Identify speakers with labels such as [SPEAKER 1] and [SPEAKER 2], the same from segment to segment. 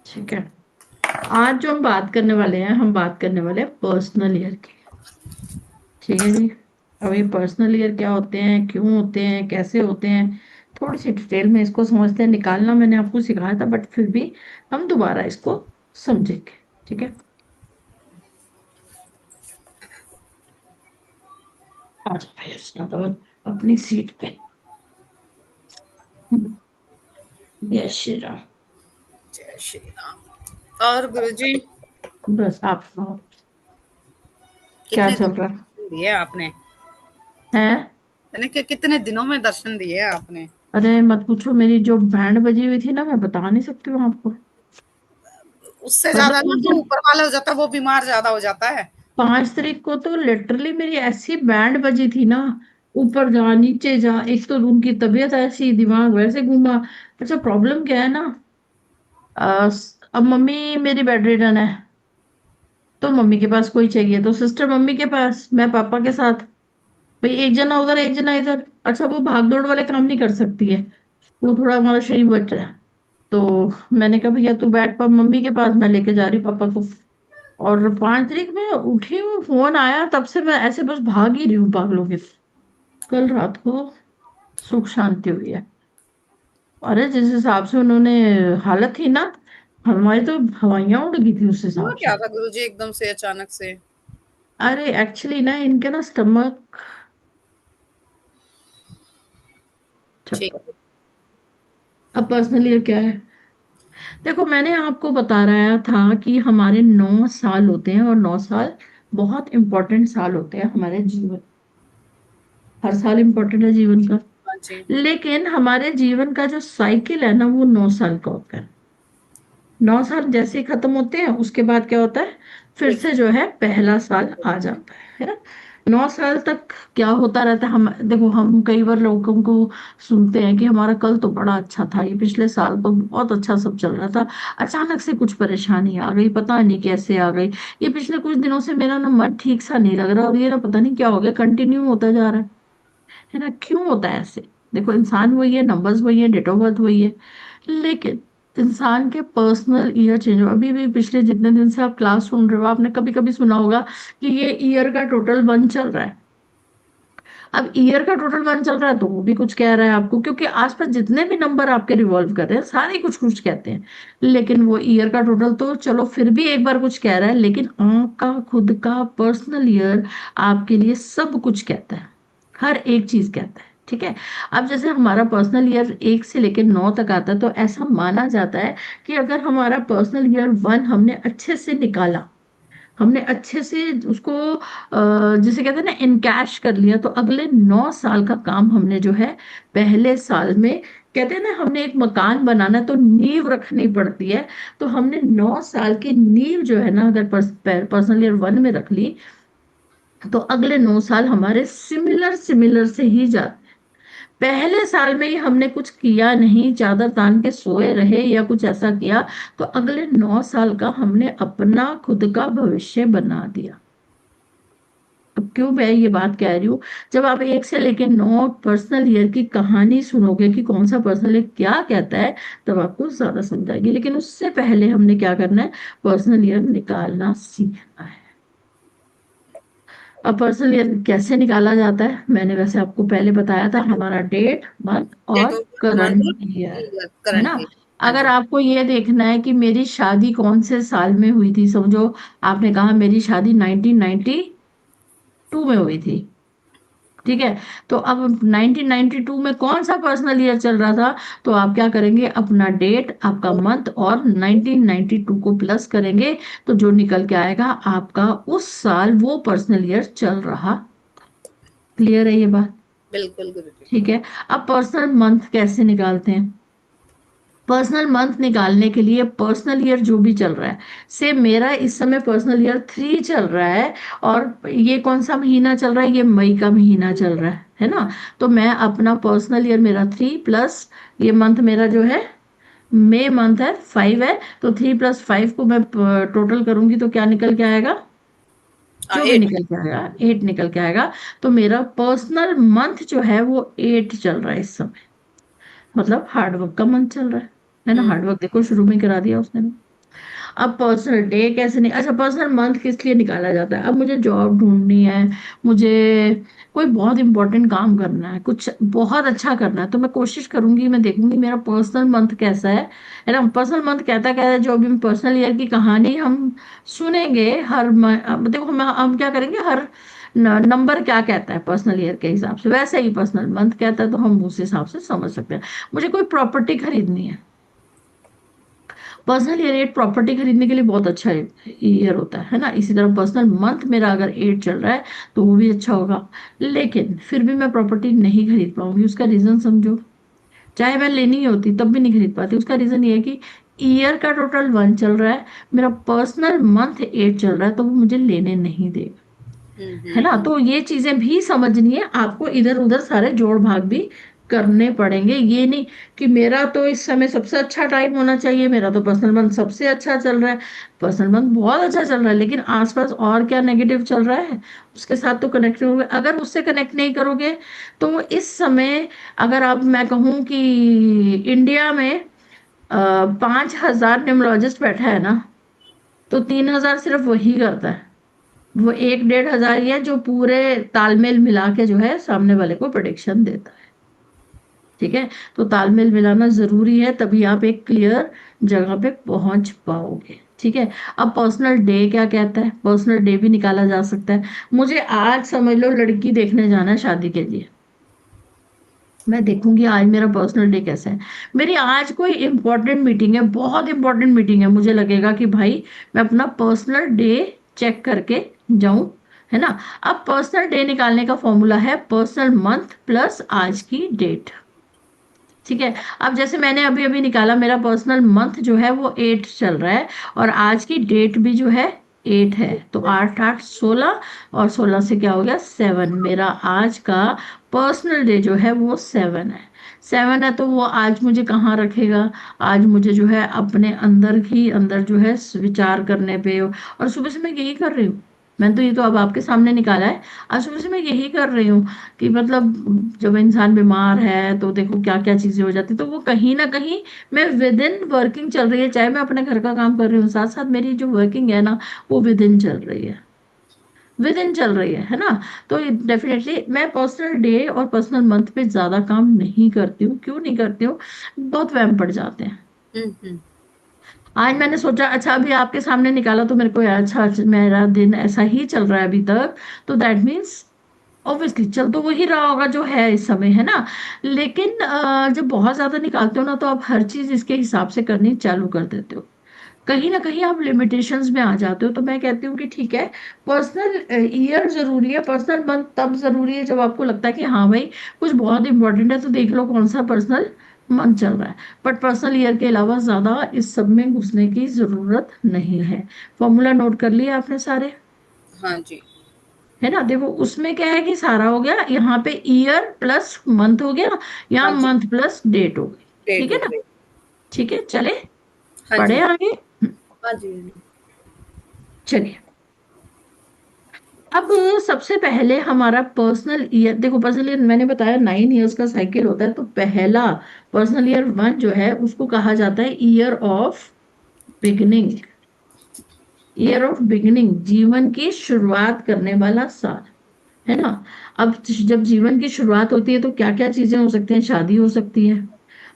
[SPEAKER 1] ठीक है। आज जो हम बात करने वाले हैं, हम बात करने वाले हैं पर्सनल ईयर की। ठीक है जी। अब ये पर्सनल ईयर क्या होते हैं, क्यों होते हैं, कैसे होते हैं, थोड़ी सी डिटेल में इसको समझते हैं। निकालना मैंने आपको सिखाया था, बट फिर भी हम दोबारा इसको समझेंगे। ठीक है। आज भाई अपनी सीट पे। जय श्री राम।
[SPEAKER 2] जय श्री राम। और गुरुजी,
[SPEAKER 1] बस आप सुनाओ, क्या
[SPEAKER 2] कितने
[SPEAKER 1] चल रहा
[SPEAKER 2] दर्शन दिए आपने?
[SPEAKER 1] है?
[SPEAKER 2] मैंने कि कितने दिनों में दर्शन दिए आपने?
[SPEAKER 1] अरे मत पूछो, मेरी जो बैंड बजी हुई थी ना, मैं बता नहीं सकती हूँ आपको।
[SPEAKER 2] उससे
[SPEAKER 1] मतलब
[SPEAKER 2] ज्यादा ना
[SPEAKER 1] उस
[SPEAKER 2] जो
[SPEAKER 1] दिन
[SPEAKER 2] ऊपर वाला हो जाता है वो बीमार ज्यादा हो जाता है।
[SPEAKER 1] 5 तारीख को तो लिटरली मेरी ऐसी बैंड बजी थी ना, ऊपर जा नीचे जा। एक तो उनकी तबीयत ऐसी, दिमाग वैसे घूमा। अच्छा, प्रॉब्लम क्या है ना, अब मम्मी मेरी बेड रिडन है, तो मम्मी के पास कोई चाहिए, तो सिस्टर मम्मी के पास, मैं पापा के साथ। भाई एक जना उधर एक जना इधर। अच्छा, वो भाग दौड़ वाले काम नहीं कर सकती है, वो थोड़ा हमारा शरीर बच रहा है। तो मैंने कहा भैया तू बैठ पा मम्मी के पास, मैं लेके जा रही हूँ पापा को। और 5 तारीख में उठी हूँ, फोन आया, तब से मैं ऐसे बस भाग ही रही हूँ पागलों के। कल रात को सुख शांति हुई है। अरे जिस हिसाब से उन्होंने हालत थी ना, हमारी तो हवाइयां उड़ गई थी उस
[SPEAKER 2] हुआ
[SPEAKER 1] हिसाब से।
[SPEAKER 2] क्या था गुरुजी एकदम से अचानक से?
[SPEAKER 1] अरे एक्चुअली ना इनके ना स्टमक।
[SPEAKER 2] ठीक।
[SPEAKER 1] अब पर्सनली ये क्या है, देखो मैंने आपको बता रहा था कि हमारे 9 साल होते हैं, और 9 साल बहुत इंपॉर्टेंट साल होते हैं हमारे जीवन। हर साल इंपॉर्टेंट है जीवन का।
[SPEAKER 2] हाँ जी।
[SPEAKER 1] लेकिन हमारे जीवन का जो साइकिल है ना, वो 9 साल का होता है। 9 साल जैसे ही खत्म होते हैं, उसके बाद क्या होता है, फिर
[SPEAKER 2] फिर
[SPEAKER 1] से जो है पहला साल आ जाता है ना। 9 साल तक क्या होता रहता है, हम देखो, हम कई बार लोगों को सुनते हैं कि हमारा कल तो बड़ा अच्छा था, ये पिछले साल तो बहुत अच्छा सब चल रहा था, अचानक से कुछ परेशानी आ गई, पता नहीं कैसे आ गई। ये पिछले कुछ दिनों से मेरा ना मन ठीक सा नहीं लग रहा, और ये ना पता नहीं क्या हो गया, कंटिन्यू होता जा रहा है ना। क्यों होता है ऐसे? देखो, इंसान वही है, नंबर्स वही है, डेट ऑफ बर्थ वही है, लेकिन इंसान के पर्सनल ईयर चेंज हो। अभी भी पिछले जितने दिन से आप क्लास सुन रहे हो, आपने कभी कभी सुना होगा कि ये ईयर का टोटल 1 चल रहा है। अब ईयर का टोटल 1 चल रहा है, तो वो भी कुछ कह रहा है आपको, क्योंकि आसपास जितने भी नंबर आपके रिवॉल्व कर रहे हैं, सारे कुछ कुछ कहते हैं। लेकिन वो ईयर का टोटल तो चलो फिर भी एक बार कुछ कह रहा है, लेकिन आपका खुद का पर्सनल ईयर आपके लिए सब कुछ कहता है, हर एक चीज कहता है। ठीक है। अब जैसे हमारा पर्सनल ईयर 1 से लेकर 9 तक आता है, तो ऐसा माना जाता है कि अगर हमारा पर्सनल ईयर 1 हमने अच्छे से निकाला, हमने अच्छे से उसको जिसे कहते हैं ना इनकैश कर लिया, तो अगले 9 साल का काम हमने जो है पहले साल में, कहते हैं ना, हमने एक मकान बनाना है तो नींव रखनी पड़ती है। तो हमने 9 साल की नींव जो है ना, अगर पर्सनल ईयर 1 में रख ली, तो अगले 9 साल हमारे सिमिलर सिमिलर से ही जाते। पहले साल में ही हमने कुछ किया नहीं, चादर तान के सोए रहे या कुछ ऐसा किया, तो अगले 9 साल का हमने अपना खुद का भविष्य बना दिया। अब क्यों मैं ये बात कह रही हूँ, जब आप 1 से लेकर 9 पर्सनल ईयर की कहानी सुनोगे कि कौन सा पर्सनल ईयर क्या कहता है, तब आपको ज्यादा समझ आएगी। लेकिन उससे पहले हमने क्या करना है, पर्सनल ईयर निकालना सीखना है। अब पर्सनल ईयर कैसे निकाला जाता है, मैंने वैसे आपको पहले बताया था, हमारा डेट, मंथ
[SPEAKER 2] डेट
[SPEAKER 1] और
[SPEAKER 2] ऑफ
[SPEAKER 1] करंट
[SPEAKER 2] मंथ,
[SPEAKER 1] ईयर, है
[SPEAKER 2] करंट
[SPEAKER 1] ना।
[SPEAKER 2] ईयर। हाँ
[SPEAKER 1] अगर
[SPEAKER 2] जी।
[SPEAKER 1] आपको ये देखना है कि मेरी शादी कौन से साल में हुई थी, समझो आपने कहा मेरी शादी 1992 में हुई थी। ठीक है। तो अब 1992 में कौन सा पर्सनल ईयर चल रहा था, तो आप क्या करेंगे, अपना डेट, आपका मंथ और 1992 को प्लस करेंगे, तो जो निकल के आएगा आपका उस साल वो पर्सनल ईयर चल रहा। क्लियर है ये बात?
[SPEAKER 2] बिल्कुल गुरुजी।
[SPEAKER 1] ठीक है। अब पर्सनल मंथ कैसे निकालते हैं? पर्सनल मंथ निकालने के लिए पर्सनल ईयर जो भी चल रहा है, से मेरा इस समय पर्सनल ईयर 3 चल रहा है, और ये कौन सा महीना चल रहा है, ये मई का महीना चल रहा है ना। तो मैं अपना पर्सनल ईयर मेरा 3 प्लस ये मंथ मेरा जो है, मई मंथ है, 5 है, तो 3 + 5 को मैं टोटल करूंगी तो क्या निकल के आएगा, जो भी
[SPEAKER 2] 8।
[SPEAKER 1] निकल के आएगा 8 निकल के आएगा। तो मेरा पर्सनल मंथ जो है वो 8 चल रहा है इस समय। मतलब हार्डवर्क का मंथ चल रहा है ना।
[SPEAKER 2] हम्म।
[SPEAKER 1] हार्डवर्क देखो शुरू में करा दिया उसने। अब पर्सनल डे कैसे नहीं, अच्छा पर्सनल मंथ किस लिए निकाला जाता है? अब मुझे जॉब ढूंढनी है, मुझे कोई बहुत इंपॉर्टेंट काम करना है, कुछ बहुत अच्छा करना है, तो मैं कोशिश करूंगी, मैं देखूंगी मेरा पर्सनल मंथ कैसा है ना। पर्सनल मंथ कहता कहता है, जो अभी पर्सनल ईयर की कहानी हम सुनेंगे अब देखो हम क्या करेंगे, हर नंबर क्या कहता है पर्सनल ईयर के हिसाब से, वैसे ही पर्सनल मंथ कहता है, तो हम उस हिसाब से समझ सकते हैं। मुझे कोई प्रॉपर्टी खरीदनी है, पर्सनल ईयर 8 प्रॉपर्टी खरीदने के लिए बहुत अच्छा ईयर होता है ना। इसी तरह पर्सनल मंथ मेरा अगर 8 चल रहा है तो वो भी अच्छा होगा। लेकिन फिर भी मैं प्रॉपर्टी नहीं खरीद पाऊंगी, उसका रीजन समझो। चाहे मैं लेनी ही होती तब भी नहीं खरीद पाती। उसका रीजन ये है कि ईयर का टोटल 1 चल रहा है, मेरा पर्सनल मंथ 8 चल रहा है, तो वो मुझे लेने नहीं देगा, है ना।
[SPEAKER 2] हम्म।
[SPEAKER 1] तो ये चीजें भी समझनी है आपको, इधर उधर सारे जोड़ भाग भी करने पड़ेंगे। ये नहीं कि मेरा तो इस समय सबसे अच्छा टाइम होना चाहिए, मेरा तो पर्सनल मंथ सबसे अच्छा चल रहा है, पर्सनल मंथ बहुत अच्छा चल रहा है, लेकिन आसपास और क्या नेगेटिव चल रहा है उसके साथ तो कनेक्ट करोगे। अगर उससे कनेक्ट नहीं करोगे तो इस समय, अगर आप मैं कहूँ कि इंडिया में 5,000 न्यूमरोलॉजिस्ट बैठा है ना, तो 3,000 सिर्फ वही करता है। वो 1-1.5 हजार ही है जो पूरे तालमेल मिला के जो है सामने वाले को प्रोडिक्शन देता है। ठीक है, तो तालमेल मिलाना जरूरी है, तभी आप एक क्लियर जगह पे पहुंच पाओगे। ठीक है। अब पर्सनल डे क्या कहता है, पर्सनल डे भी निकाला जा सकता है। मुझे आज समझ लो लड़की देखने जाना है शादी के लिए, मैं देखूंगी आज मेरा पर्सनल डे कैसा है। मेरी आज कोई इंपॉर्टेंट मीटिंग है, बहुत इंपॉर्टेंट मीटिंग है, मुझे लगेगा कि भाई मैं अपना पर्सनल डे चेक करके जाऊं, है ना। अब पर्सनल डे निकालने का फॉर्मूला है पर्सनल मंथ प्लस आज की डेट। ठीक है। अब जैसे मैंने अभी अभी निकाला, मेरा पर्सनल मंथ जो है वो 8 चल रहा है, और आज की डेट भी जो है 8 है, तो 8 8 16, और 16 से क्या हो गया 7, मेरा आज का पर्सनल डे जो है वो 7 है। 7 है तो वो आज मुझे कहाँ रखेगा, आज मुझे जो है अपने अंदर ही अंदर जो है विचार करने पे, और सुबह से मैं यही कर रही हूँ। मैंने तो ये तो अब आपके सामने निकाला है, आज सुबह से मैं यही कर रही हूँ कि मतलब जब इंसान बीमार है तो देखो क्या क्या चीजें हो जाती, तो वो कहीं ना कहीं मैं विद इन वर्किंग चल रही है, चाहे मैं अपने घर का काम कर रही हूँ साथ साथ मेरी जो वर्किंग है ना वो विद इन चल रही है, विद इन चल रही है ना। तो डेफिनेटली मैं पर्सनल डे और पर्सनल मंथ पे ज्यादा काम नहीं करती हूँ। क्यों नहीं करती हूँ? बहुत वहम पड़ जाते हैं।
[SPEAKER 2] हम्म।
[SPEAKER 1] आज मैंने सोचा अच्छा अभी आपके सामने निकाला तो मेरे को यार अच्छा अच्छा, मेरा दिन ऐसा ही चल रहा है अभी तक, तो दैट मीन्स ऑब्वियसली चल तो वही रहा होगा जो है इस समय, है ना। लेकिन जब बहुत ज्यादा निकालते हो ना तो आप हर चीज इसके हिसाब से करनी चालू कर देते हो, कहीं ना कहीं आप लिमिटेशंस में आ जाते हो। तो मैं कहती हूँ कि ठीक है, पर्सनल ईयर जरूरी है, पर्सनल मंथ तब जरूरी है जब आपको लगता है कि हाँ भाई कुछ बहुत इंपॉर्टेंट है, तो देख लो कौन सा पर्सनल मंथ चल रहा है। बट पर्सनल ईयर के अलावा ज्यादा इस सब में घुसने की जरूरत नहीं है। फॉर्मूला नोट कर लिया आपने सारे?
[SPEAKER 2] हाँ जी।
[SPEAKER 1] है ना, देखो उसमें क्या है कि सारा हो गया, यहाँ पे ईयर प्लस मंथ हो गया, यहाँ
[SPEAKER 2] हाँ जी।
[SPEAKER 1] मंथ प्लस डेट हो गई।
[SPEAKER 2] डेट
[SPEAKER 1] ठीक है
[SPEAKER 2] हो
[SPEAKER 1] ना।
[SPEAKER 2] गई।
[SPEAKER 1] ठीक है, चले
[SPEAKER 2] हाँ
[SPEAKER 1] पढ़े
[SPEAKER 2] जी।
[SPEAKER 1] आगे।
[SPEAKER 2] हाँ जी।
[SPEAKER 1] चलिए, अब सबसे पहले हमारा पर्सनल ईयर, देखो पर्सनल ईयर मैंने बताया 9 इयर्स का साइकिल होता है, तो पहला पर्सनल ईयर 1 जो है उसको कहा जाता है year of beginning. Year of beginning, जीवन की शुरुआत करने वाला साल, है ना। अब जब जीवन की शुरुआत होती है तो क्या क्या चीजें हो सकती हैं, शादी हो सकती है,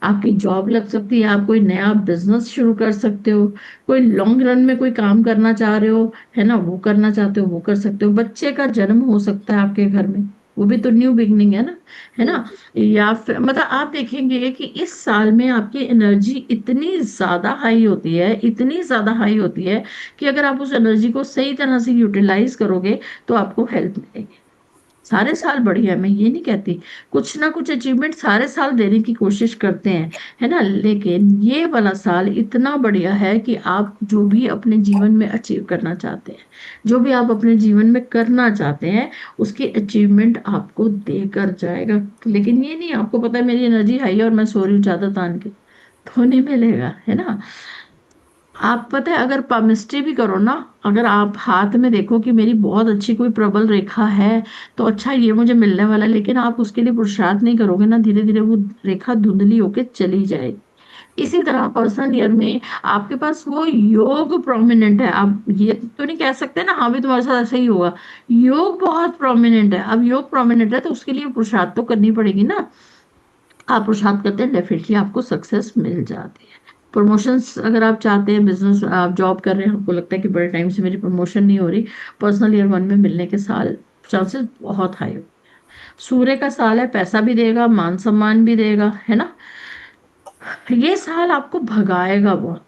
[SPEAKER 1] आपकी जॉब लग सकती है, आप कोई नया बिजनेस शुरू कर सकते हो, कोई लॉन्ग रन में कोई काम करना चाह रहे हो, है ना, वो करना चाहते हो वो कर सकते हो, बच्चे का जन्म हो सकता है आपके घर में, वो भी तो न्यू बिगनिंग है ना, है ना।
[SPEAKER 2] हम्म।
[SPEAKER 1] या फिर मतलब आप देखेंगे कि इस साल में आपकी एनर्जी इतनी ज्यादा हाई होती है, इतनी ज्यादा हाई होती है कि अगर आप उस एनर्जी को सही तरह से यूटिलाइज करोगे तो आपको हेल्प मिलेगी। सारे साल बढ़िया है, मैं ये नहीं कहती, कुछ ना कुछ अचीवमेंट सारे साल देने की कोशिश करते हैं, है ना, लेकिन ये वाला साल इतना बढ़िया है कि आप जो भी अपने जीवन में अचीव करना चाहते हैं, जो भी आप अपने जीवन में करना चाहते हैं, उसकी अचीवमेंट आपको देकर जाएगा। लेकिन ये नहीं आपको पता है मेरी एनर्जी हाई है और मैं सो रही हूँ ज्यादा तान के, तो नहीं मिलेगा, है ना। आप पता है अगर पामिस्ट्री भी करो ना, अगर आप हाथ में देखो कि मेरी बहुत अच्छी कोई प्रबल रेखा है तो अच्छा ये मुझे मिलने वाला है, लेकिन आप उसके लिए पुरुषार्थ नहीं करोगे ना, धीरे धीरे वो रेखा धुंधली होके चली जाएगी। इसी तरह पर्सनल ईयर में आपके पास वो योग प्रोमिनेंट है। आप ये तो नहीं कह सकते ना हाँ भी तुम्हारे साथ ऐसा ही होगा। योग बहुत प्रोमिनेंट है। अब योग प्रोमिनेंट है तो उसके लिए पुरुषार्थ तो करनी पड़ेगी ना। आप पुरुषार्थ करते हैं डेफिनेटली आपको सक्सेस मिल जाती है। प्रमोशंस अगर आप चाहते हैं, बिजनेस आप जॉब कर रहे हैं, आपको लगता है कि बड़े टाइम से मेरी प्रमोशन नहीं हो रही, पर्सनल ईयर वन में मिलने के साल चांसेस बहुत हाई हो। सूर्य का साल है, पैसा भी देगा, मान सम्मान भी देगा, है ना। ये साल आपको भगाएगा बहुत,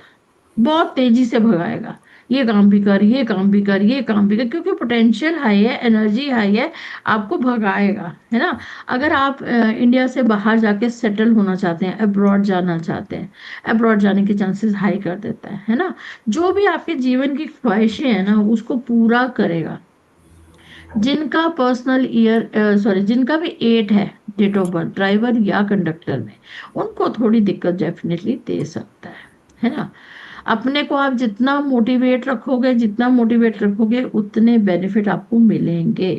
[SPEAKER 1] बहुत तेजी से भगाएगा। ये काम भी कर, ये काम भी कर, ये काम भी कर, क्योंकि पोटेंशियल हाई है, एनर्जी हाई है। आपको भगाएगा, है ना। अगर आप इंडिया से बाहर जाके सेटल होना चाहते हैं, अब्रॉड जाना चाहते हैं, अब्रॉड जाने के चांसेस हाई कर देता है ना। जो भी आपके जीवन की ख्वाहिशें हैं ना उसको पूरा करेगा। जिनका पर्सनल ईयर सॉरी जिनका भी एट है, डेट ऑफ बर्थ, ड्राइवर या कंडक्टर में, उनको थोड़ी दिक्कत डेफिनेटली दे सकता है ना। अपने को आप जितना मोटिवेट रखोगे, जितना मोटिवेट रखोगे उतने बेनिफिट आपको मिलेंगे।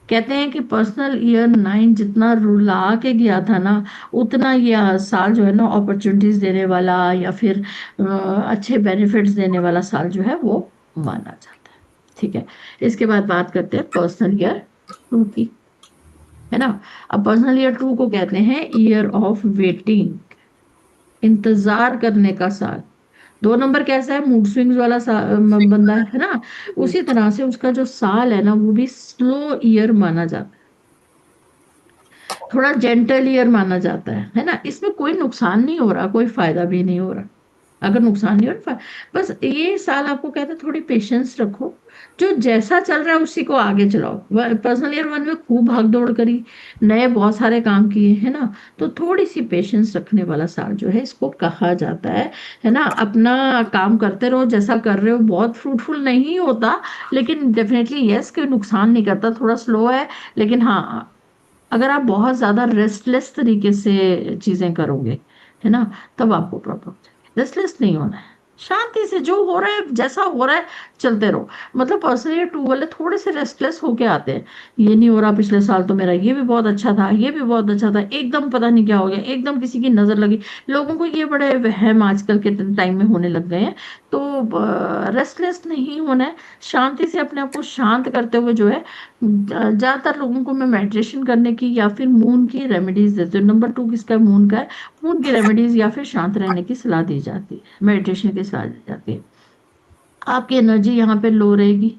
[SPEAKER 1] कहते हैं कि पर्सनल ईयर नाइन जितना रुला के गया था ना, उतना ये साल जो है ना अपॉर्चुनिटीज देने वाला या फिर अच्छे बेनिफिट्स देने वाला साल जो है वो माना जाता है। ठीक है। इसके बाद बात करते हैं पर्सनल ईयर टू की, है ना। अब पर्सनल ईयर टू को कहते हैं ईयर ऑफ वेटिंग, इंतजार करने का साल। दो नंबर कैसा है, मूड स्विंग्स वाला बंदा है ना। उसी तरह से उसका जो साल है ना वो भी स्लो ईयर माना जाता है, थोड़ा जेंटल ईयर माना जाता है ना। इसमें कोई नुकसान नहीं हो रहा, कोई फायदा भी नहीं हो रहा। अगर नुकसान नहीं हो रहा, बस ये साल आपको कहता है थोड़ी पेशेंस रखो, जो जैसा चल रहा है उसी को आगे चलाओ। पर्सनल ईयर वन में खूब भाग दौड़ करी, नए बहुत सारे काम किए, है ना। तो थोड़ी सी पेशेंस रखने वाला साल जो है इसको कहा जाता है ना। अपना काम करते रहो, जैसा कर रहे हो बहुत फ्रूटफुल नहीं होता, लेकिन डेफिनेटली यस कोई नुकसान नहीं करता, थोड़ा स्लो है। लेकिन हाँ, अगर आप बहुत ज्यादा रेस्टलेस तरीके से चीजें करोगे, है ना, तब आपको प्रॉब्लम। रेस्टलेस नहीं होना है, शांति से जो हो रहा है जैसा हो रहा है चलते रहो। मतलब पर्सनली टू वाले थोड़े से रेस्टलेस होके आते हैं, ये नहीं हो रहा, पिछले साल तो मेरा ये भी बहुत अच्छा था, ये भी बहुत अच्छा था, एकदम पता नहीं क्या हो गया, एकदम किसी की नजर लगी। लोगों को ये बड़े वहम आजकल के टाइम में होने लग गए हैं। तो रेस्टलेस नहीं होना है, शांति से अपने आप को शांत करते हुए जो है। ज्यादातर लोगों को मैं मेडिटेशन करने की या फिर मून की रेमेडीज देती हूँ। नंबर टू किसका है, मून का है। मून की रेमेडीज या फिर शांत रहने की सलाह दी जाती है, मेडिटेशन की सलाह दी जाती है। आपकी एनर्जी यहाँ पे लो रहेगी,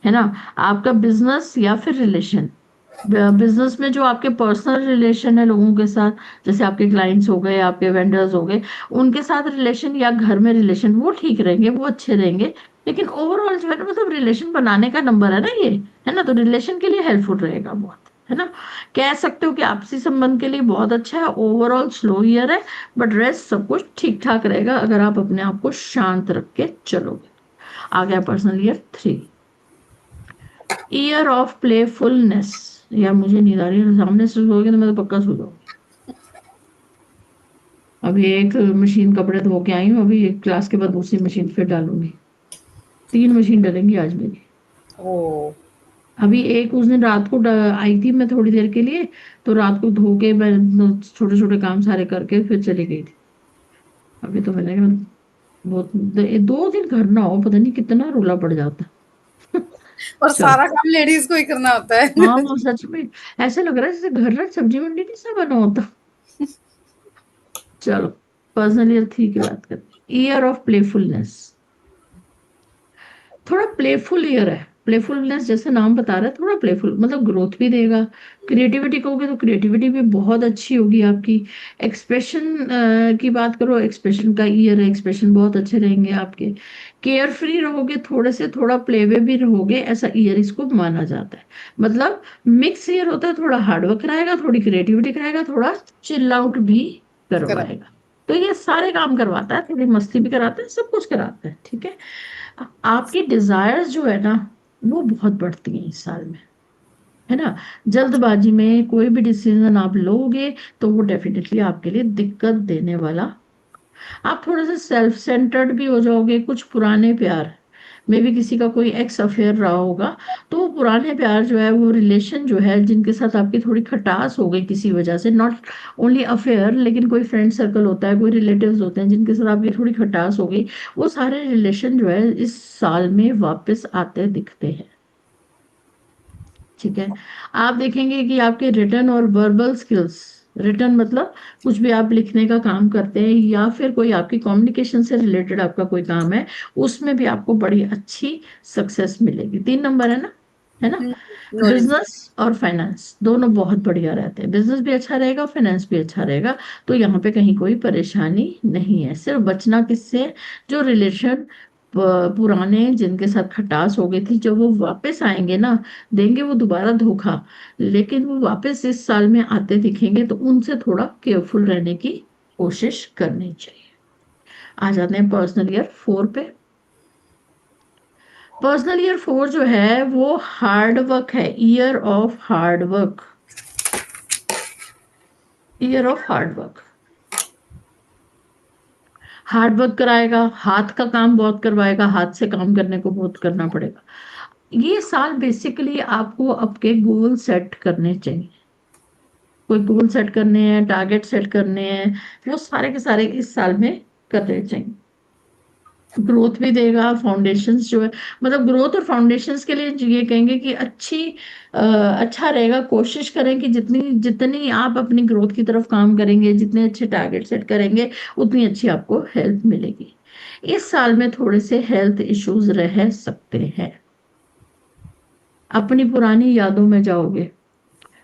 [SPEAKER 1] है ना। आपका बिजनेस या फिर रिलेशन, बिजनेस में जो आपके पर्सनल रिलेशन है लोगों के साथ, जैसे आपके क्लाइंट्स हो गए, आपके वेंडर्स हो गए, उनके साथ रिलेशन या घर में रिलेशन वो ठीक रहेंगे, वो अच्छे रहेंगे। लेकिन ओवरऑल जो है ना, मतलब रिलेशन बनाने का नंबर है ना ये, है ना। तो रिलेशन के लिए हेल्पफुल रहेगा बहुत, है ना। कह सकते हो कि आपसी संबंध के लिए बहुत अच्छा है। ओवरऑल स्लो ईयर है, बट रेस्ट सब कुछ ठीक ठाक रहेगा अगर आप अपने आप को शांत रख के चलोगे। आ गया personal year three, year of playfulness. यार मुझे नींद आ रही है, सामने से सोओगे तो मैं तो पक्का सो जाऊंगी। अभी एक मशीन कपड़े धो के आई हूँ, अभी एक क्लास के बाद दूसरी मशीन फिर डालूंगी। तीन मशीन डलेंगी आज मेरी।
[SPEAKER 2] ओ।
[SPEAKER 1] अभी एक उस दिन रात को आई थी मैं थोड़ी देर के लिए, तो रात को धो के मैं छोटे छोटे काम सारे करके फिर चली गई थी। अभी तो मैंने कहा बहुत, दो दिन घर ना हो पता नहीं कितना रोला पड़ जाता।
[SPEAKER 2] और
[SPEAKER 1] चलो।
[SPEAKER 2] सारा काम लेडीज को ही करना होता है।
[SPEAKER 1] हाँ वो सच में ऐसे लग रहा है जैसे घर ना सब्जी मंडी नहीं सा बना होता। चलो, पर्सनल ईयर थ्री की बात करते हैं, ईयर ऑफ प्लेफुलनेस। थोड़ा प्लेफुल ईयर है। प्लेफुलनेस जैसे नाम बता रहा है, थोड़ा प्लेफुल मतलब ग्रोथ भी देगा। क्रिएटिविटी कहोगे तो क्रिएटिविटी भी बहुत अच्छी होगी आपकी। एक्सप्रेशन की बात करो, एक्सप्रेशन का ईयर है, एक्सप्रेशन बहुत अच्छे रहेंगे आपके। केयर फ्री रहोगे, थोड़े से थोड़ा प्लेवे भी रहोगे, ऐसा ईयर इसको माना जाता है। मतलब मिक्स ईयर होता है, थोड़ा हार्डवर्क कराएगा, थोड़ी क्रिएटिविटी कराएगा, थोड़ा चिल आउट भी
[SPEAKER 2] करा।
[SPEAKER 1] करवाएगा। तो ये सारे काम करवाता है, थोड़ी मस्ती भी कराता है, सब कुछ कराता है, ठीक है। आपकी डिजायर्स जो है ना वो बहुत बढ़ती हैं इस साल में, है ना। जल्दबाजी में कोई भी डिसीजन आप लोगे तो वो डेफिनेटली आपके लिए दिक्कत देने वाला। आप थोड़े से सेल्फ सेंटर्ड भी हो जाओगे, कुछ पुराने प्यार, मे भी किसी का कोई एक्स अफेयर रहा होगा। तो वो पुराने प्यार जो है, वो रिलेशन जो है, जिनके साथ आपकी थोड़ी खटास हो गई किसी वजह से, नॉट ओनली अफेयर, लेकिन कोई फ्रेंड सर्कल होता है, कोई रिलेटिव्स होते हैं जिनके साथ आपकी थोड़ी खटास हो गई, वो सारे रिलेशन जो है इस साल में वापस आते दिखते हैं। ठीक है। आप देखेंगे कि आपके रिटर्न और वर्बल स्किल्स, रिटर्न मतलब कुछ भी आप लिखने का काम करते हैं या फिर कोई आपकी कम्युनिकेशन से रिलेटेड आपका कोई काम है, उसमें भी आपको बड़ी अच्छी सक्सेस मिलेगी। 3 नंबर है ना, है ना।
[SPEAKER 2] नॉलेज।
[SPEAKER 1] बिजनेस और फाइनेंस दोनों बहुत बढ़िया रहते हैं, बिजनेस भी अच्छा रहेगा, फाइनेंस भी अच्छा रहेगा। तो यहाँ पे कहीं कोई परेशानी नहीं है, सिर्फ बचना किससे, जो रिलेशन पुराने जिनके साथ खटास हो गई थी, जब वो वापस आएंगे ना, देंगे वो दोबारा धोखा, लेकिन वो वापस इस साल में आते दिखेंगे, तो उनसे थोड़ा केयरफुल रहने की कोशिश करनी चाहिए। आ जाते हैं पर्सनल ईयर 4 पे। पर्सनल ईयर 4 जो है वो हार्ड वर्क है, year of hard work, year of hard work. Hard work कराएगा, हाथ का काम बहुत करवाएगा, हाथ से काम करने को बहुत करना पड़ेगा। ये साल बेसिकली आपको आपके गोल सेट करने चाहिए, कोई गोल सेट करने हैं, टारगेट सेट करने हैं, वो सारे के सारे इस साल में करने चाहिए। ग्रोथ भी देगा, फाउंडेशंस जो है, मतलब ग्रोथ और फाउंडेशंस के लिए ये कहेंगे कि अच्छा रहेगा। कोशिश करें कि जितनी जितनी आप अपनी ग्रोथ की तरफ काम करेंगे, जितने अच्छे टारगेट सेट करेंगे, उतनी अच्छी आपको हेल्प मिलेगी। इस साल में थोड़े से हेल्थ इश्यूज रह सकते हैं, अपनी पुरानी यादों में जाओगे।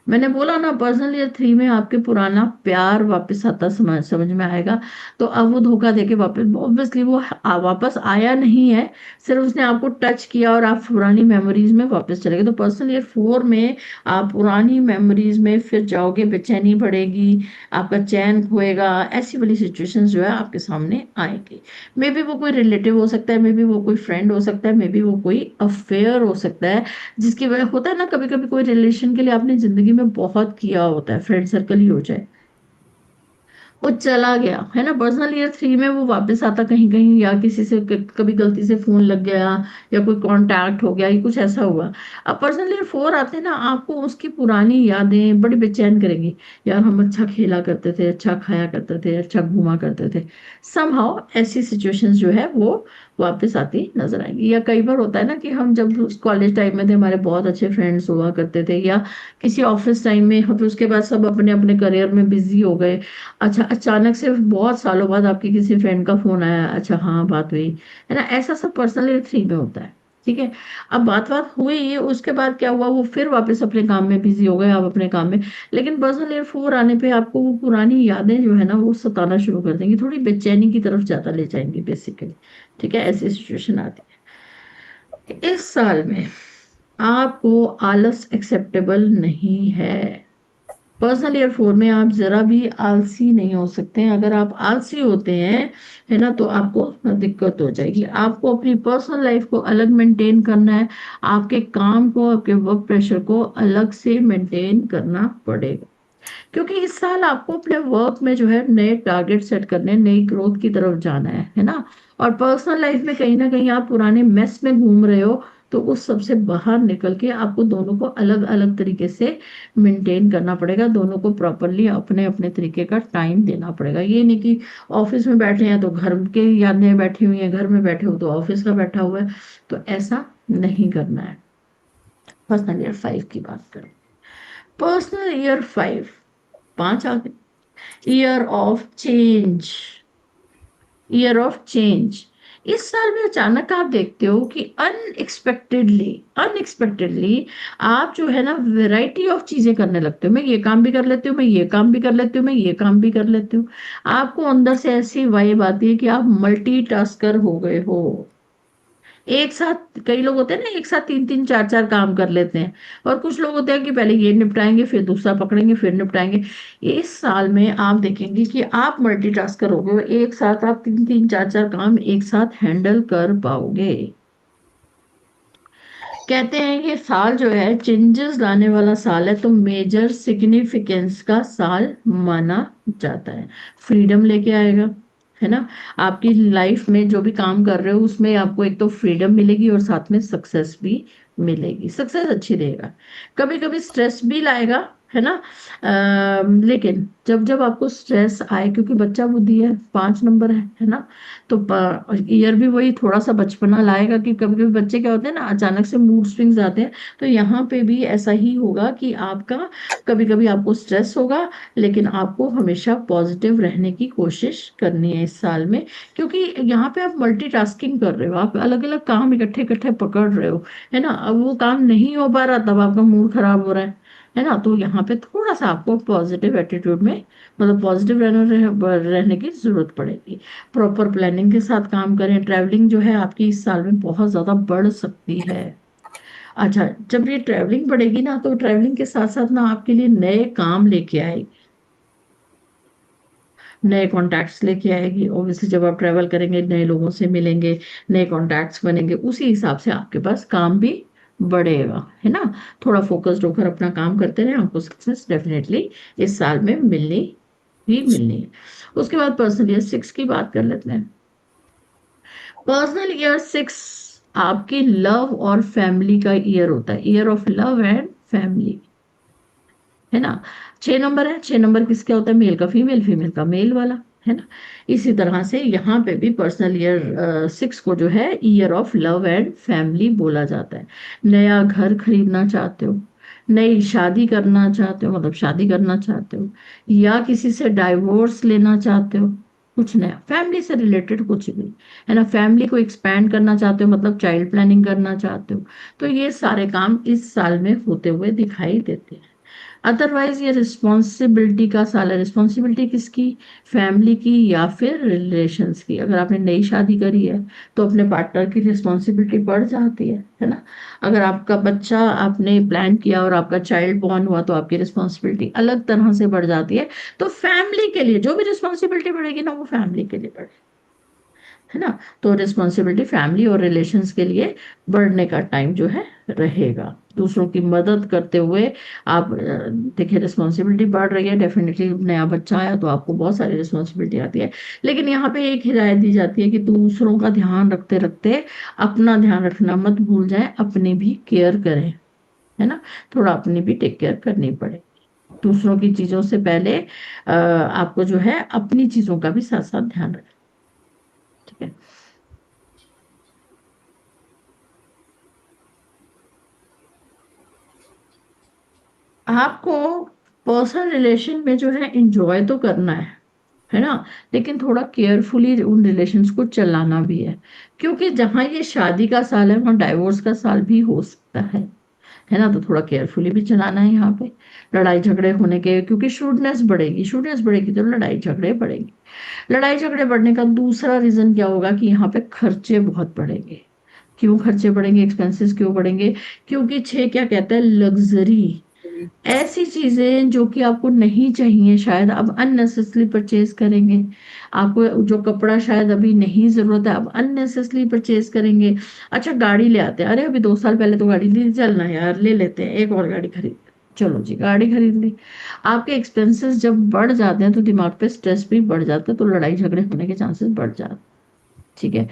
[SPEAKER 1] मैंने बोला ना, पर्सनल ईयर 3 में आपके पुराना प्यार वापस आता, समझ में आएगा। तो अब वो धोखा देके वापस, ऑब्वियसली वो वापस आया नहीं है, सिर्फ उसने आपको टच किया और आप पुरानी मेमोरीज में वापस चले गए। तो पर्सनल ईयर 4 में आप पुरानी मेमोरीज में फिर जाओगे, बेचैनी बढ़ेगी, आपका चैन खोएगा, ऐसी वाली सिचुएशंस जो है आपके सामने आएगी। मे बी वो कोई रिलेटिव हो सकता है, मे बी वो कोई फ्रेंड हो सकता है, मे बी वो कोई अफेयर हो सकता है, जिसकी वजह होता है ना, कभी कभी कोई रिलेशन के लिए आपने जिंदगी में बहुत किया होता है, फ्रेंड सर्कल ही हो जाए, वो चला गया है ना। पर्सनल ईयर 3 में वो वापस आता कहीं कहीं, या किसी से कभी गलती से फोन लग गया, या कोई कांटेक्ट हो गया, या कुछ ऐसा हुआ। अब पर्सनल ईयर 4 आते ना, आपको उसकी पुरानी यादें बड़ी बेचैन करेंगी। यार हम अच्छा खेला करते थे, अच्छा खाया करते थे, अच्छा घूमा करते थे। समहाउ ऐसी सिचुएशंस जो है वो वापस आती नजर आएंगी। या कई बार होता है ना कि हम जब कॉलेज टाइम में थे, हमारे बहुत अच्छे फ्रेंड्स हुआ करते थे, या किसी ऑफिस टाइम में, फिर उसके बाद सब अपने अपने करियर में बिजी हो गए। अच्छा, अचानक से बहुत सालों बाद आपकी किसी फ्रेंड का फोन आया, अच्छा हाँ बात हुई, है ना, ऐसा सब पर्सनल ईयर 3 में होता है। ठीक है। अब बात बात हुई, उसके बाद क्या हुआ, वो फिर वापस अपने काम में बिजी हो गए, आप अपने काम में। लेकिन पर्सनल ईयर 4 आने पे आपको वो पुरानी यादें जो है ना, वो सताना शुरू कर देंगी, थोड़ी बेचैनी की तरफ ज्यादा ले जाएंगी बेसिकली। ठीक है, ऐसी सिचुएशन आती है इस साल में। आपको आलस एक्सेप्टेबल नहीं है। पर्सनल ईयर 4 में आप जरा भी आलसी नहीं हो सकते हैं। अगर आप आलसी होते हैं, है ना, तो आपको दिक्कत हो जाएगी। आपको अपनी पर्सनल लाइफ को अलग मेंटेन करना है, आपके काम को, आपके वर्क प्रेशर को अलग से मेंटेन करना पड़ेगा। क्योंकि इस साल आपको अपने वर्क में जो है नए टारगेट सेट करने, नई ग्रोथ की तरफ जाना है ना। और पर्सनल लाइफ में कहीं ना कहीं आप पुराने मेस में घूम रहे हो, तो उस सबसे बाहर निकल के आपको दोनों को अलग अलग तरीके से मेंटेन करना पड़ेगा, दोनों को प्रॉपरली अपने अपने तरीके का टाइम देना पड़ेगा। ये नहीं कि ऑफिस में बैठे हैं तो घर के यादें बैठी हुई हैं, घर में बैठे हो तो ऑफिस का बैठा हुआ है, तो ऐसा नहीं करना है। पर्सनल ईयर 5 की बात करें, पर्सनल ईयर 5, 5 आ गए। Year of change, year of change. इस साल में अचानक आप देखते हो कि अनएक्सपेक्टेडली, अनएक्सपेक्टेडली आप जो है ना वैरायटी ऑफ चीजें करने लगते हो। मैं ये काम भी कर लेती हूँ, मैं ये काम भी कर लेती हूँ, मैं ये काम भी कर लेती हूँ। आपको अंदर से ऐसी वाइब आती है कि आप मल्टीटास्कर हो गए हो। एक साथ कई लोग होते हैं ना, एक साथ तीन तीन चार चार काम कर लेते हैं। और कुछ लोग होते हैं कि पहले ये निपटाएंगे, फिर दूसरा पकड़ेंगे, फिर निपटाएंगे। इस साल में आप देखेंगे कि आप मल्टीटास्कर हो गए, एक साथ आप तीन तीन चार चार काम एक साथ हैंडल कर पाओगे। कहते हैं ये साल जो है चेंजेस लाने वाला साल है, तो मेजर सिग्निफिकेंस का साल माना जाता है। फ्रीडम लेके आएगा, है ना। आपकी लाइफ में जो भी काम कर रहे हो उसमें आपको एक तो फ्रीडम मिलेगी और साथ में सक्सेस भी मिलेगी, सक्सेस अच्छी रहेगा। कभी कभी स्ट्रेस भी लाएगा, है ना। लेकिन जब जब आपको स्ट्रेस आए, क्योंकि बच्चा बुद्धि है, 5 नंबर है ना। तो ईयर भी वही थोड़ा सा बचपना लाएगा कि कभी कभी बच्चे क्या होते हैं ना, अचानक से मूड स्विंग्स आते हैं। तो यहाँ पे भी ऐसा ही होगा कि आपका कभी कभी आपको स्ट्रेस होगा, लेकिन आपको हमेशा पॉजिटिव रहने की कोशिश करनी है इस साल में। क्योंकि यहाँ पे आप मल्टीटास्किंग कर रहे हो, आप अलग अलग काम इकट्ठे इकट्ठे पकड़ रहे हो, है ना। अब वो काम नहीं हो पा रहा, तब आपका मूड खराब हो रहा है ना। तो यहाँ पे थोड़ा सा आपको पॉजिटिव एटीट्यूड में, मतलब पॉजिटिव रहने की जरूरत पड़ेगी। प्रॉपर प्लानिंग के साथ काम करें। ट्रैवलिंग जो है आपकी इस साल में बहुत ज्यादा बढ़ सकती है। अच्छा, जब ये ट्रैवलिंग बढ़ेगी ना, तो ट्रैवलिंग के साथ साथ ना आपके लिए नए काम लेके आएगी, नए कॉन्टैक्ट्स लेके आएगी। ऑब्वियसली जब आप ट्रैवल करेंगे, नए लोगों से मिलेंगे, नए कॉन्टैक्ट्स बनेंगे, उसी हिसाब से आपके पास काम भी बढ़ेगा, है ना। थोड़ा फोकस्ड होकर अपना काम करते रहे, आपको सक्सेस डेफिनेटली इस साल में मिलनी ही मिलनी है। उसके बाद पर्सनल ईयर 6 की बात कर लेते हैं। पर्सनल ईयर 6 आपकी लव और फैमिली का ईयर होता है, year of love and family, है ना। 6 नंबर है, 6 नंबर किसका होता है? मेल का फीमेल, फीमेल का मेल वाला, है ना। इसी तरह से यहाँ पे भी पर्सनल ईयर 6 को जो है year of love and family बोला जाता है। नया घर खरीदना चाहते हो, नई शादी करना चाहते हो, मतलब शादी करना चाहते हो, या किसी से डाइवोर्स लेना चाहते हो, कुछ नया फैमिली से रिलेटेड कुछ भी, है ना। फैमिली को एक्सपैंड करना चाहते हो, मतलब चाइल्ड प्लानिंग करना चाहते हो। तो ये सारे काम इस साल में होते हुए दिखाई देते हैं। अदरवाइज ये रिस्पॉन्सिबिलिटी का साल है। रिस्पॉन्सिबिलिटी किसकी? फैमिली की या फिर रिलेशंस की। अगर आपने नई शादी करी है तो अपने पार्टनर की रिस्पॉन्सिबिलिटी बढ़ जाती है ना। अगर आपका बच्चा आपने प्लान किया और आपका चाइल्ड बॉर्न हुआ, तो आपकी रिस्पॉन्सिबिलिटी अलग तरह से बढ़ जाती है। तो फैमिली के लिए जो भी रिस्पॉन्सिबिलिटी बढ़ेगी ना, वो फैमिली के लिए बढ़ेगी, है ना। तो रिस्पॉन्सिबिलिटी फैमिली और रिलेशंस के लिए बढ़ने का टाइम जो है रहेगा। दूसरों की मदद करते हुए आप देखिए, रिस्पॉन्सिबिलिटी बढ़ रही है डेफिनेटली। नया बच्चा आया तो आपको बहुत सारी रिस्पॉन्सिबिलिटी आती है, लेकिन यहाँ पे एक हिदायत दी जाती है कि दूसरों का ध्यान रखते रखते अपना ध्यान रखना मत भूल जाए, अपनी भी केयर करें, है ना। थोड़ा अपनी भी टेक केयर करनी पड़े। दूसरों की चीजों से पहले आपको जो है अपनी चीजों का भी साथ साथ ध्यान रखना, ठीक है। आपको पर्सनल रिलेशन में जो है एंजॉय तो करना है ना। लेकिन थोड़ा केयरफुली उन रिलेशंस को चलाना भी है। क्योंकि जहां ये शादी का साल है, वहां डाइवोर्स का साल भी हो सकता है ना। तो थोड़ा केयरफुली भी चलाना है यहाँ पे। लड़ाई झगड़े होने के, क्योंकि शूडनेस बढ़ेगी, शूडनेस बढ़ेगी तो लड़ाई झगड़े बढ़ेंगे। लड़ाई झगड़े बढ़ने का दूसरा रीजन क्या होगा कि यहाँ पे खर्चे बहुत बढ़ेंगे। क्यों खर्चे बढ़ेंगे, एक्सपेंसेस क्यों बढ़ेंगे? क्योंकि 6 क्या कहता है? लग्जरी। ऐसी चीजें जो कि आपको नहीं चाहिए, शायद आप अननेसेसरी परचेज करेंगे। आपको जो कपड़ा शायद अभी नहीं जरूरत है, आप अननेसेसरी परचेज करेंगे। अच्छा, गाड़ी ले आते हैं, अरे अभी 2 साल पहले तो गाड़ी ली, चलना यार ले लेते हैं, एक और गाड़ी खरीद, चलो जी गाड़ी खरीद ली। आपके एक्सपेंसेस जब बढ़ जाते हैं तो दिमाग पे स्ट्रेस भी बढ़ जाता है, तो लड़ाई झगड़े होने के चांसेस बढ़ जाते हैं, ठीक है।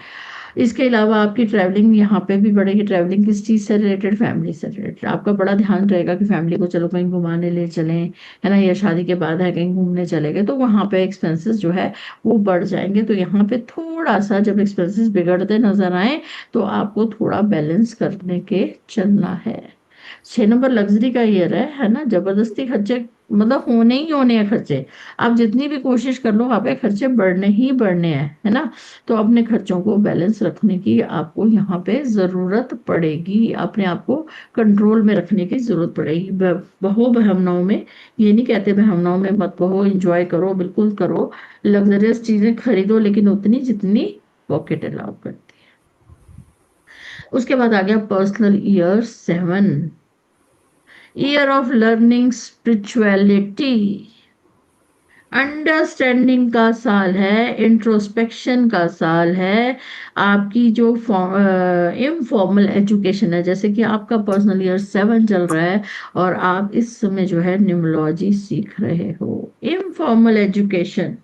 [SPEAKER 1] इसके अलावा आपकी ट्रैवलिंग यहाँ पे भी बढ़ेगी। ट्रैवलिंग किस चीज से रिलेटेड? फैमिली से रिलेटेड। आपका बड़ा ध्यान रहेगा कि फैमिली को चलो कहीं घुमाने ले चलें, है ना, या शादी के बाद है कहीं घूमने चले गए, तो वहां पे एक्सपेंसेस जो है वो बढ़ जाएंगे। तो यहाँ पे थोड़ा सा जब एक्सपेंसेस बिगड़ते नजर आए, तो आपको थोड़ा बैलेंस करने के चलना है। 6 नंबर लग्जरी का ईयर है ना। जबरदस्ती खर्चे मतलब होने ही होने हैं खर्चे। आप जितनी भी कोशिश कर लो, वहां पे खर्चे बढ़ने ही बढ़ने हैं, है ना। तो अपने खर्चों को बैलेंस रखने की आपको यहाँ पे जरूरत पड़ेगी, अपने आप को कंट्रोल में रखने की जरूरत पड़ेगी। बहो बहमनाओं में, ये नहीं कहते बहमनाओं में मत बहो, एंजॉय करो, बिल्कुल करो, लग्जरियस चीजें खरीदो, लेकिन उतनी जितनी पॉकेट अलाउ करती है। उसके बाद आ गया personal year 7, year of learning, spirituality, understanding का साल है, इंट्रोस्पेक्शन का साल है। आपकी जो इनफॉर्मल एजुकेशन है, जैसे कि आपका पर्सनल ईयर 7 चल रहा है और आप इस समय जो है न्यूमरोलॉजी सीख रहे हो, इनफॉर्मल एजुकेशन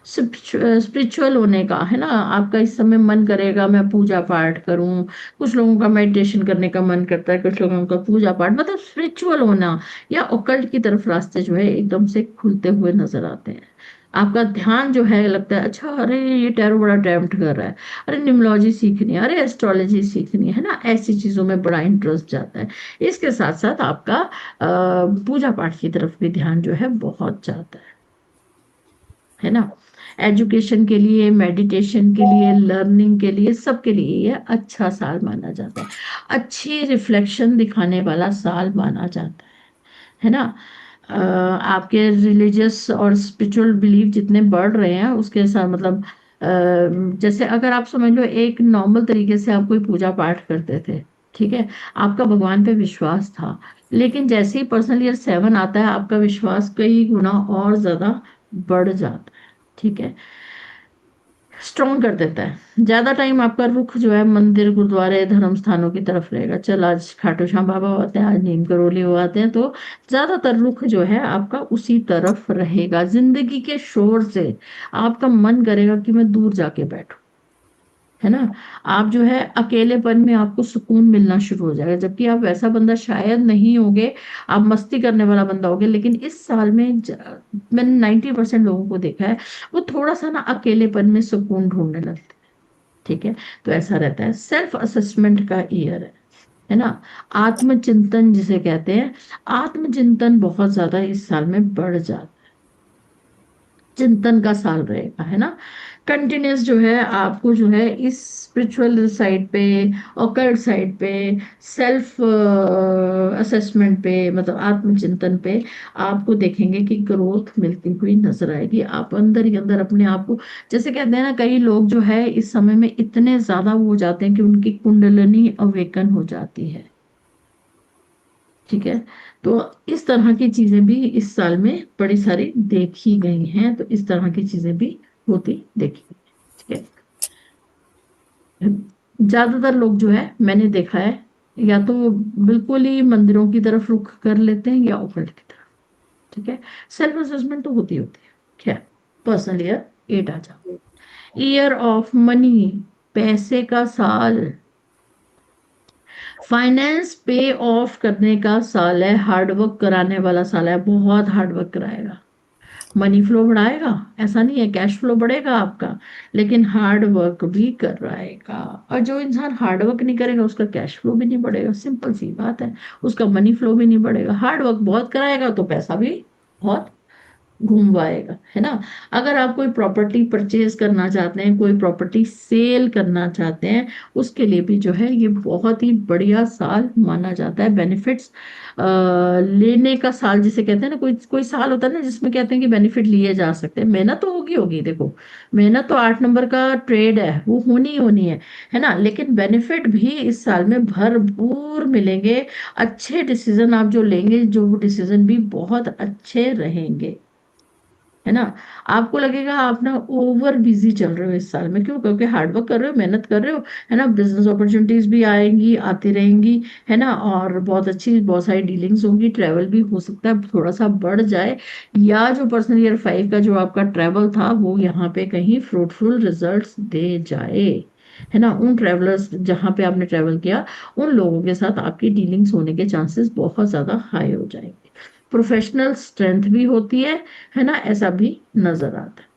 [SPEAKER 1] स्पिरिचुअल होने का है ना, आपका इस समय मन करेगा मैं पूजा पाठ करूं, कुछ लोगों का मेडिटेशन करने का मन करता है, कुछ लोगों का पूजा पाठ, मतलब स्पिरिचुअल होना या ओकल्ट की तरफ रास्ते जो है एकदम से खुलते हुए नजर आते हैं। आपका ध्यान जो है लगता है अच्छा अरे ये टैरो बड़ा अटेम्प्ट कर रहा है, अरे न्यूमरोलॉजी सीखनी है, अरे एस्ट्रोलॉजी सीखनी है ना, ऐसी चीजों में बड़ा इंटरेस्ट जाता है। इसके साथ साथ आपका पूजा पाठ की तरफ भी ध्यान जो है बहुत जाता है ना। एजुकेशन के लिए, मेडिटेशन के लिए, लर्निंग के लिए, सबके लिए ये अच्छा साल माना जाता है, अच्छी रिफ्लेक्शन दिखाने वाला साल माना जाता है ना। आपके रिलीजियस और स्पिरिचुअल बिलीफ जितने बढ़ रहे हैं उसके साथ मतलब जैसे अगर आप समझ लो एक नॉर्मल तरीके से आप कोई पूजा पाठ करते थे, ठीक है, आपका भगवान पे विश्वास था, लेकिन जैसे ही पर्सनल ईयर 7 आता है आपका विश्वास कई गुना और ज्यादा बढ़ जाता है, ठीक है, स्ट्रॉन्ग कर देता है। ज्यादा टाइम आपका रुख जो है मंदिर गुरुद्वारे धर्म स्थानों की तरफ रहेगा, चल आज खाटू श्याम बाबा आते हैं, आज नीम करोली वो आते हैं, तो ज्यादातर रुख जो है आपका उसी तरफ रहेगा। जिंदगी के शोर से आपका मन करेगा कि मैं दूर जाके बैठूं, है ना। आप जो है अकेलेपन में आपको सुकून मिलना शुरू हो जाएगा, जबकि आप वैसा बंदा शायद नहीं होगे, आप मस्ती करने वाला बंदा होगे, लेकिन इस साल में मैंने 90% लोगों को देखा है वो थोड़ा सा ना अकेलेपन में सुकून ढूंढने लगते हैं, ठीक है। तो ऐसा रहता है, सेल्फ असेसमेंट का ईयर है ना। आत्मचिंतन जिसे कहते हैं, आत्मचिंतन बहुत ज्यादा इस साल में बढ़ जाता है, चिंतन का साल रहेगा, है ना। कंटिन्यूस जो है आपको जो है इस स्पिरिचुअल साइड पे, ऑकल्ट साइड पे, सेल्फ असेसमेंट पे, मतलब आत्मचिंतन पे आपको देखेंगे कि ग्रोथ मिलती हुई नजर आएगी। आप अंदर ही अंदर अपने आप को, जैसे कहते हैं ना, कई लोग जो है इस समय में इतने ज्यादा वो हो जाते हैं कि उनकी कुंडलिनी अवेकन हो जाती है, ठीक है। तो इस तरह की चीजें भी इस साल में बड़ी सारी देखी गई हैं, तो इस तरह की चीजें भी होती देखी गई हैं, ठीक है। ज्यादातर लोग जो है मैंने देखा है या तो बिल्कुल ही मंदिरों की तरफ रुख कर लेते हैं या ओकल्ट की तरफ, ठीक है। सेल्फ असेसमेंट तो होती होती है। क्या पर्सनल ईयर 8 आ जाओ, ईयर ऑफ मनी, पैसे का साल, फाइनेंस पे ऑफ करने का साल है, हार्डवर्क कराने वाला साल है, बहुत हार्डवर्क कराएगा, मनी फ्लो बढ़ाएगा, ऐसा नहीं है कैश फ्लो बढ़ेगा आपका, लेकिन हार्ड वर्क भी कराएगा। और जो इंसान हार्ड वर्क नहीं करेगा उसका कैश फ्लो भी नहीं बढ़ेगा, सिंपल सी बात है, उसका मनी फ्लो भी नहीं बढ़ेगा। हार्ड वर्क बहुत कराएगा तो पैसा भी बहुत घुमवाएगा, है ना। अगर आप कोई प्रॉपर्टी परचेज करना चाहते हैं, कोई प्रॉपर्टी सेल करना चाहते हैं, उसके लिए भी जो है ये बहुत ही बढ़िया साल माना जाता है। बेनिफिट्स लेने का साल जिसे कहते हैं ना, कोई कोई साल होता है ना जिसमें कहते हैं कि बेनिफिट लिए जा सकते हैं। मेहनत तो होगी होगी, देखो मेहनत तो 8 नंबर का ट्रेड है, वो होनी ही होनी है ना, लेकिन बेनिफिट भी इस साल में भरपूर मिलेंगे। अच्छे डिसीजन आप जो लेंगे, जो डिसीजन भी बहुत अच्छे रहेंगे, है ना। आपको लगेगा आप ना ओवर बिजी चल रहे हो इस साल में, क्यों? क्योंकि हार्डवर्क कर रहे हो, मेहनत कर रहे हो, है ना। बिजनेस अपॉर्चुनिटीज भी आएंगी, आती रहेंगी, है ना, और बहुत अच्छी बहुत सारी डीलिंग्स होंगी, ट्रैवल भी हो सकता है थोड़ा सा बढ़ जाए, या जो पर्सनल ईयर 5 का जो आपका ट्रैवल था वो यहाँ पे कहीं फ्रूटफुल रिजल्ट्स दे जाए, है ना। उन ट्रैवलर्स जहाँ पे आपने ट्रैवल किया उन लोगों के साथ आपकी डीलिंग्स होने के चांसेस बहुत ज्यादा हाई हो जाएंगे। प्रोफेशनल स्ट्रेंथ भी होती है ना, ऐसा भी नजर आता है।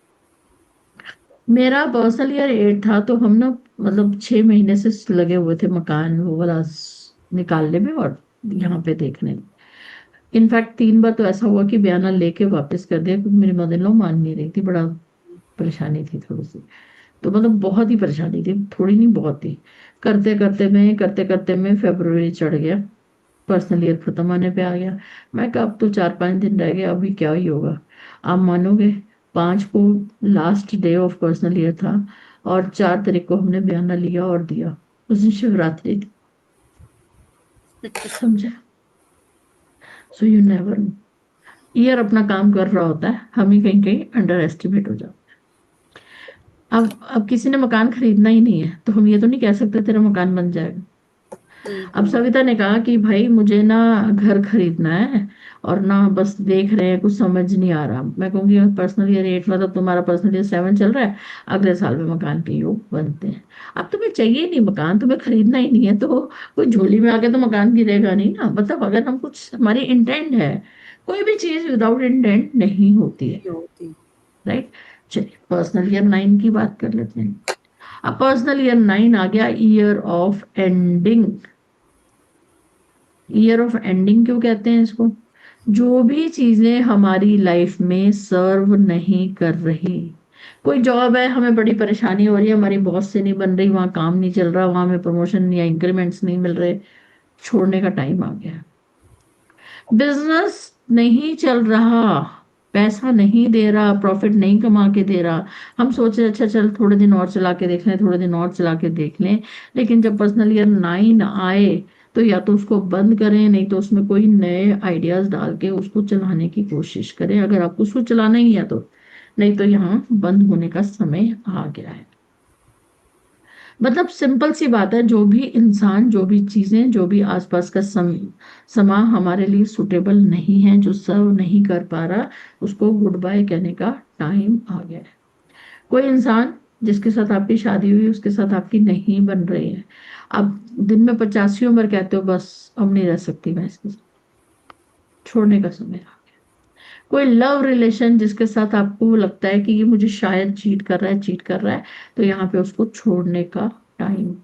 [SPEAKER 1] मेरा पर्सनल ईयर 8 था तो हम ना मतलब 6 महीने से लगे हुए थे मकान वो वाला निकालने में और यहाँ पे देखने में। इनफैक्ट 3 बार तो ऐसा हुआ कि बयाना लेके वापस कर दिया क्योंकि मेरी मदर इन लॉ मान नहीं रही थी, बड़ा परेशानी थी थोड़ी सी। तो मतलब बहुत ही परेशानी थी, थोड़ी नहीं बहुत ही। करते करते में फरवरी चढ़ गया, पर्सनल ईयर खत्म होने पे आ गया। मैं कहा अब तो 4-5 दिन रह गए, अभी क्या ही होगा। आप मानोगे 5 को last day of personal year था और 4 तारीख को हमने बयाना लिया और दिया, उस दिन शिवरात्रि थी, समझे। So you never know, year अपना काम कर रहा होता है, हम ही कहीं कहीं अंडर एस्टिमेट हो जाते हैं। अब किसी ने मकान खरीदना ही नहीं है तो हम ये तो नहीं कह सकते तेरा मकान बन जाएगा, अब
[SPEAKER 2] हम्म।
[SPEAKER 1] सविता ने कहा कि भाई मुझे ना घर खरीदना है, और ना बस देख रहे हैं, कुछ समझ नहीं आ रहा। मैं कहूंगी पर्सनल ईयर 8, मतलब तुम्हारा पर्सनल ईयर 7 चल रहा है, अगले साल में मकान के योग बनते हैं। अब तुम्हें चाहिए नहीं मकान, तुम्हें खरीदना ही नहीं है, तो कोई झोली में आके तो मकान गिरेगा नहीं ना। मतलब अगर हम कुछ, हमारी इंटेंट है, कोई भी चीज विदाउट इंटेंट नहीं होती है।
[SPEAKER 2] नहीं होती।
[SPEAKER 1] राइट। चलिए पर्सनल ईयर 9 की बात कर लेते हैं। अब पर्सनल ईयर 9 आ गया, year of ending. Year of ending क्यों कहते हैं इसको? जो भी चीजें हमारी लाइफ में सर्व नहीं कर रही, कोई जॉब है, हमें बड़ी परेशानी हो रही है, हमारी बॉस से नहीं बन रही, वहां काम नहीं चल रहा, वहां हमें प्रमोशन या इंक्रीमेंट्स नहीं मिल रहे, छोड़ने का टाइम आ गया। बिजनेस नहीं चल रहा, पैसा नहीं दे रहा, प्रॉफिट नहीं कमा के दे रहा, हम सोचे अच्छा चल थोड़े दिन और चला के देख लें, थोड़े दिन और चला के देख लें, लेकिन जब पर्सनल ईयर 9 आए तो या तो उसको बंद करें, नहीं तो उसमें कोई नए आइडियाज डाल के उसको चलाने की कोशिश करें, अगर आपको उसको चलाना ही है तो। नहीं तो यहाँ बंद होने का समय आ गया है। मतलब सिंपल सी बात है, जो भी इंसान, जो भी चीजें, जो भी आसपास का समा हमारे लिए सुटेबल नहीं है, जो सर्व नहीं कर पा रहा, उसको गुड बाय कहने का टाइम आ गया है। कोई इंसान जिसके साथ आपकी शादी हुई, उसके साथ आपकी नहीं बन रही है, आप दिन में 85 उम्र कहते हो बस अब नहीं रह सकती मैं इसके साथ, छोड़ने का समय आ गया। कोई लव रिलेशन जिसके साथ आपको लगता है कि ये मुझे शायद चीट कर रहा है, चीट कर रहा है, तो यहाँ पे उसको छोड़ने का टाइम।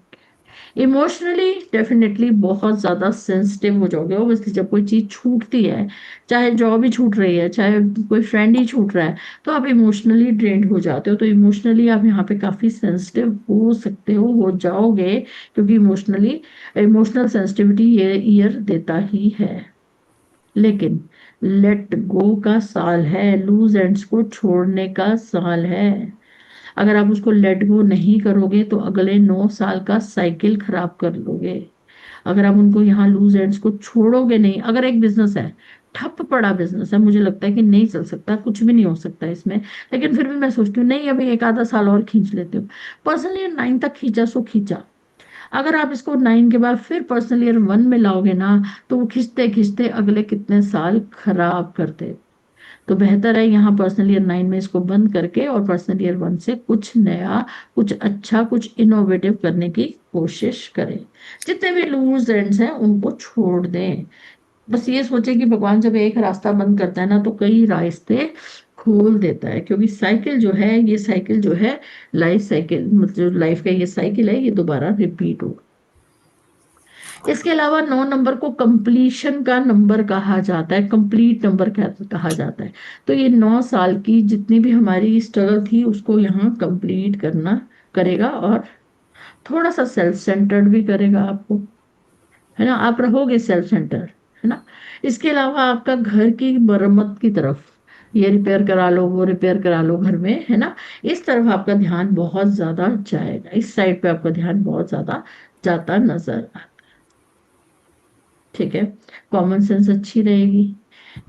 [SPEAKER 1] इमोशनली डेफिनेटली बहुत ज्यादा सेंसिटिव हो जाओगे ऑब्वियसली, जब कोई चीज छूटती है, चाहे जॉब ही छूट रही है, चाहे कोई फ्रेंड ही छूट रहा है, तो आप इमोशनली ड्रेन्ड हो जाते हो, तो इमोशनली आप यहाँ पे काफी सेंसिटिव हो सकते हो जाओगे, क्योंकि इमोशनल सेंसिटिविटी ये ईयर देता ही है। लेकिन लेट गो का साल है, लूज एंड्स को छोड़ने का साल है। अगर आप उसको लेट गो नहीं करोगे तो अगले 9 साल का साइकिल खराब कर लोगे। अगर आप उनको यहाँ लूज एंड्स को छोड़ोगे नहीं, अगर एक बिजनेस है, ठप पड़ा बिजनेस है, मुझे लगता है कि नहीं चल सकता, कुछ भी नहीं हो सकता इसमें, लेकिन फिर भी मैं सोचती हूँ नहीं अभी एक आधा साल और खींच लेती हूँ। पर्सनली 9 तक खींचा सो खींचा। अगर आप इसको 9 के बाद फिर पर्सनल ईयर 1 में लाओगे ना, तो वो खींचते खींचते अगले कितने साल खराब करते। तो बेहतर है यहाँ पर्सनल ईयर 9 में इसको बंद करके और पर्सनल ईयर 1 से कुछ नया, कुछ अच्छा, कुछ इनोवेटिव करने की कोशिश करें। जितने भी लूज एंड्स हैं उनको छोड़ दें। बस ये सोचे कि भगवान जब एक रास्ता बंद करता है ना, तो कई रास्ते खोल देता है, क्योंकि साइकिल जो है, ये साइकिल जो है, लाइफ साइकिल, मतलब लाइफ का ये साइकिल है, ये दोबारा रिपीट होगा। इसके अलावा 9 नंबर को कंप्लीशन का नंबर कहा जाता है, कंप्लीट नंबर कहा जाता है। तो ये 9 साल की जितनी भी हमारी स्ट्रगल थी उसको यहाँ कंप्लीट करना करेगा, और थोड़ा सा सेल्फ सेंटर्ड भी करेगा आपको, है ना, आप रहोगे सेल्फ सेंटर्ड, है ना। इसके अलावा आपका घर की मरम्मत की तरफ, ये रिपेयर करा लो, वो रिपेयर करा लो घर में, है ना, इस तरफ आपका ध्यान बहुत ज्यादा जाएगा, इस साइड पे आपका ध्यान बहुत ज्यादा जाता नजर। ठीक है, कॉमन सेंस अच्छी रहेगी।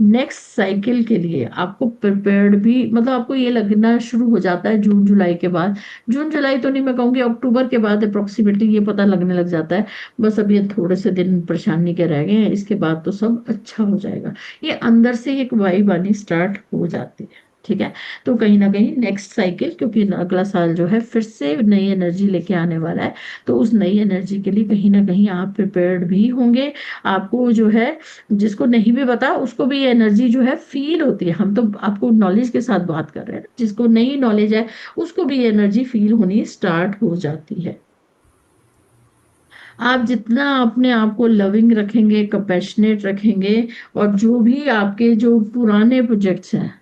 [SPEAKER 1] नेक्स्ट साइकिल के लिए आपको प्रिपेयर्ड भी, मतलब आपको ये लगना शुरू हो जाता है जून जुलाई के बाद। जून जुलाई तो नहीं, मैं कहूँगी अक्टूबर के बाद अप्रोक्सीमेटली ये पता लगने लग जाता है, बस अब ये थोड़े से दिन परेशानी के रह गए हैं, इसके बाद तो सब अच्छा हो जाएगा। ये अंदर से एक वाइब आनी स्टार्ट हो जाती है। ठीक है, तो कहीं ना कहीं नेक्स्ट साइकिल, क्योंकि अगला साल जो है फिर से नई एनर्जी लेके आने वाला है, तो उस नई एनर्जी के लिए कहीं ना कहीं आप प्रिपेयर्ड भी होंगे। आपको जो है, जिसको नहीं भी पता उसको भी ये एनर्जी जो है फील होती है, हम तो आपको नॉलेज के साथ बात कर रहे हैं, जिसको नहीं नॉलेज है उसको भी ये एनर्जी फील होनी स्टार्ट हो जाती है। आप जितना अपने आप को लविंग रखेंगे, कंपैशनेट रखेंगे, और जो भी आपके जो पुराने प्रोजेक्ट्स हैं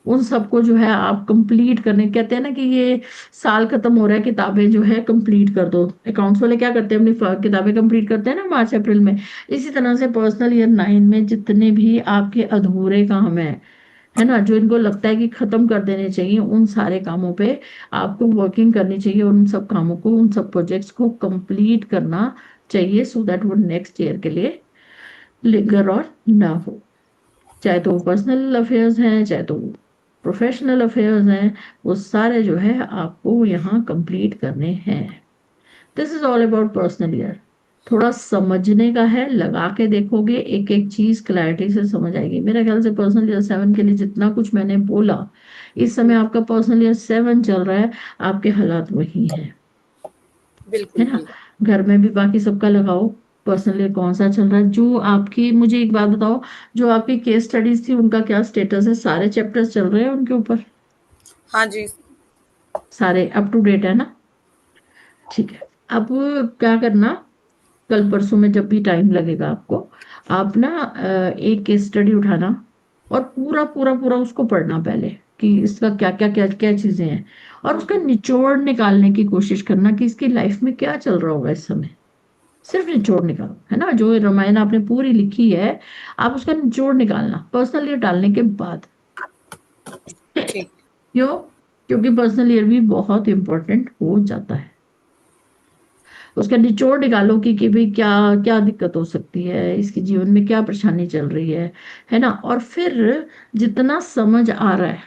[SPEAKER 1] उन सबको जो है आप कंप्लीट करने, कहते हैं ना कि ये साल खत्म हो रहा है, किताबें जो है कंप्लीट कर दो। अकाउंट्स वाले क्या करते हैं, अपनी किताबें कंप्लीट करते हैं ना मार्च अप्रैल में। इसी तरह से पर्सनल ईयर 9 में जितने भी आपके अधूरे काम है ना, जो इनको लगता है कि खत्म कर देने चाहिए, उन सारे कामों पे आपको वर्किंग करनी चाहिए, उन सब कामों को, उन सब प्रोजेक्ट्स को कंप्लीट करना चाहिए, सो दैट वो नेक्स्ट ईयर के लिए लिंगर और ना हो। चाहे तो पर्सनल अफेयर्स हैं, चाहे तो प्रोफेशनल अफेयर्स हैं, वो सारे जो है आपको यहाँ कंप्लीट करने हैं। This is all about personal year. थोड़ा समझने का है, लगा के देखोगे एक एक चीज क्लैरिटी से समझ आएगी। मेरे ख्याल से पर्सनल ईयर 7 के लिए जितना कुछ मैंने बोला, इस समय आपका पर्सनल ईयर 7 चल रहा है, आपके हालात वही है
[SPEAKER 2] बिल्कुल
[SPEAKER 1] है ना।
[SPEAKER 2] बिल्कुल।
[SPEAKER 1] घर में भी बाकी सबका लगाओ, पर्सनल ईयर कौन सा चल रहा है। जो आपकी, मुझे एक बात बताओ, जो आपकी केस स्टडीज थी उनका क्या स्टेटस है? सारे चैप्टर्स चल रहे हैं उनके ऊपर?
[SPEAKER 2] हाँ जी।
[SPEAKER 1] सारे अप टू डेट है ना? ठीक है। अब क्या करना, कल परसों में जब भी टाइम लगेगा आपको, आप ना एक केस स्टडी उठाना और पूरा पूरा पूरा उसको पढ़ना पहले, कि इसका क्या क्या क्या क्या चीजें हैं, और उसका निचोड़ निकालने की कोशिश करना कि इसकी लाइफ में क्या चल रहा होगा इस समय। सिर्फ निचोड़ निकालो, है ना। जो रामायण आपने पूरी लिखी है, आप उसका निचोड़ निकालना पर्सनल ईयर डालने के बाद।
[SPEAKER 2] ठीक।
[SPEAKER 1] क्यों? क्योंकि पर्सनल ईयर भी बहुत इंपॉर्टेंट हो जाता है। उसका निचोड़ निकालो कि भाई क्या क्या दिक्कत हो सकती है, इसके जीवन में क्या परेशानी चल रही है ना। और फिर जितना समझ आ रहा है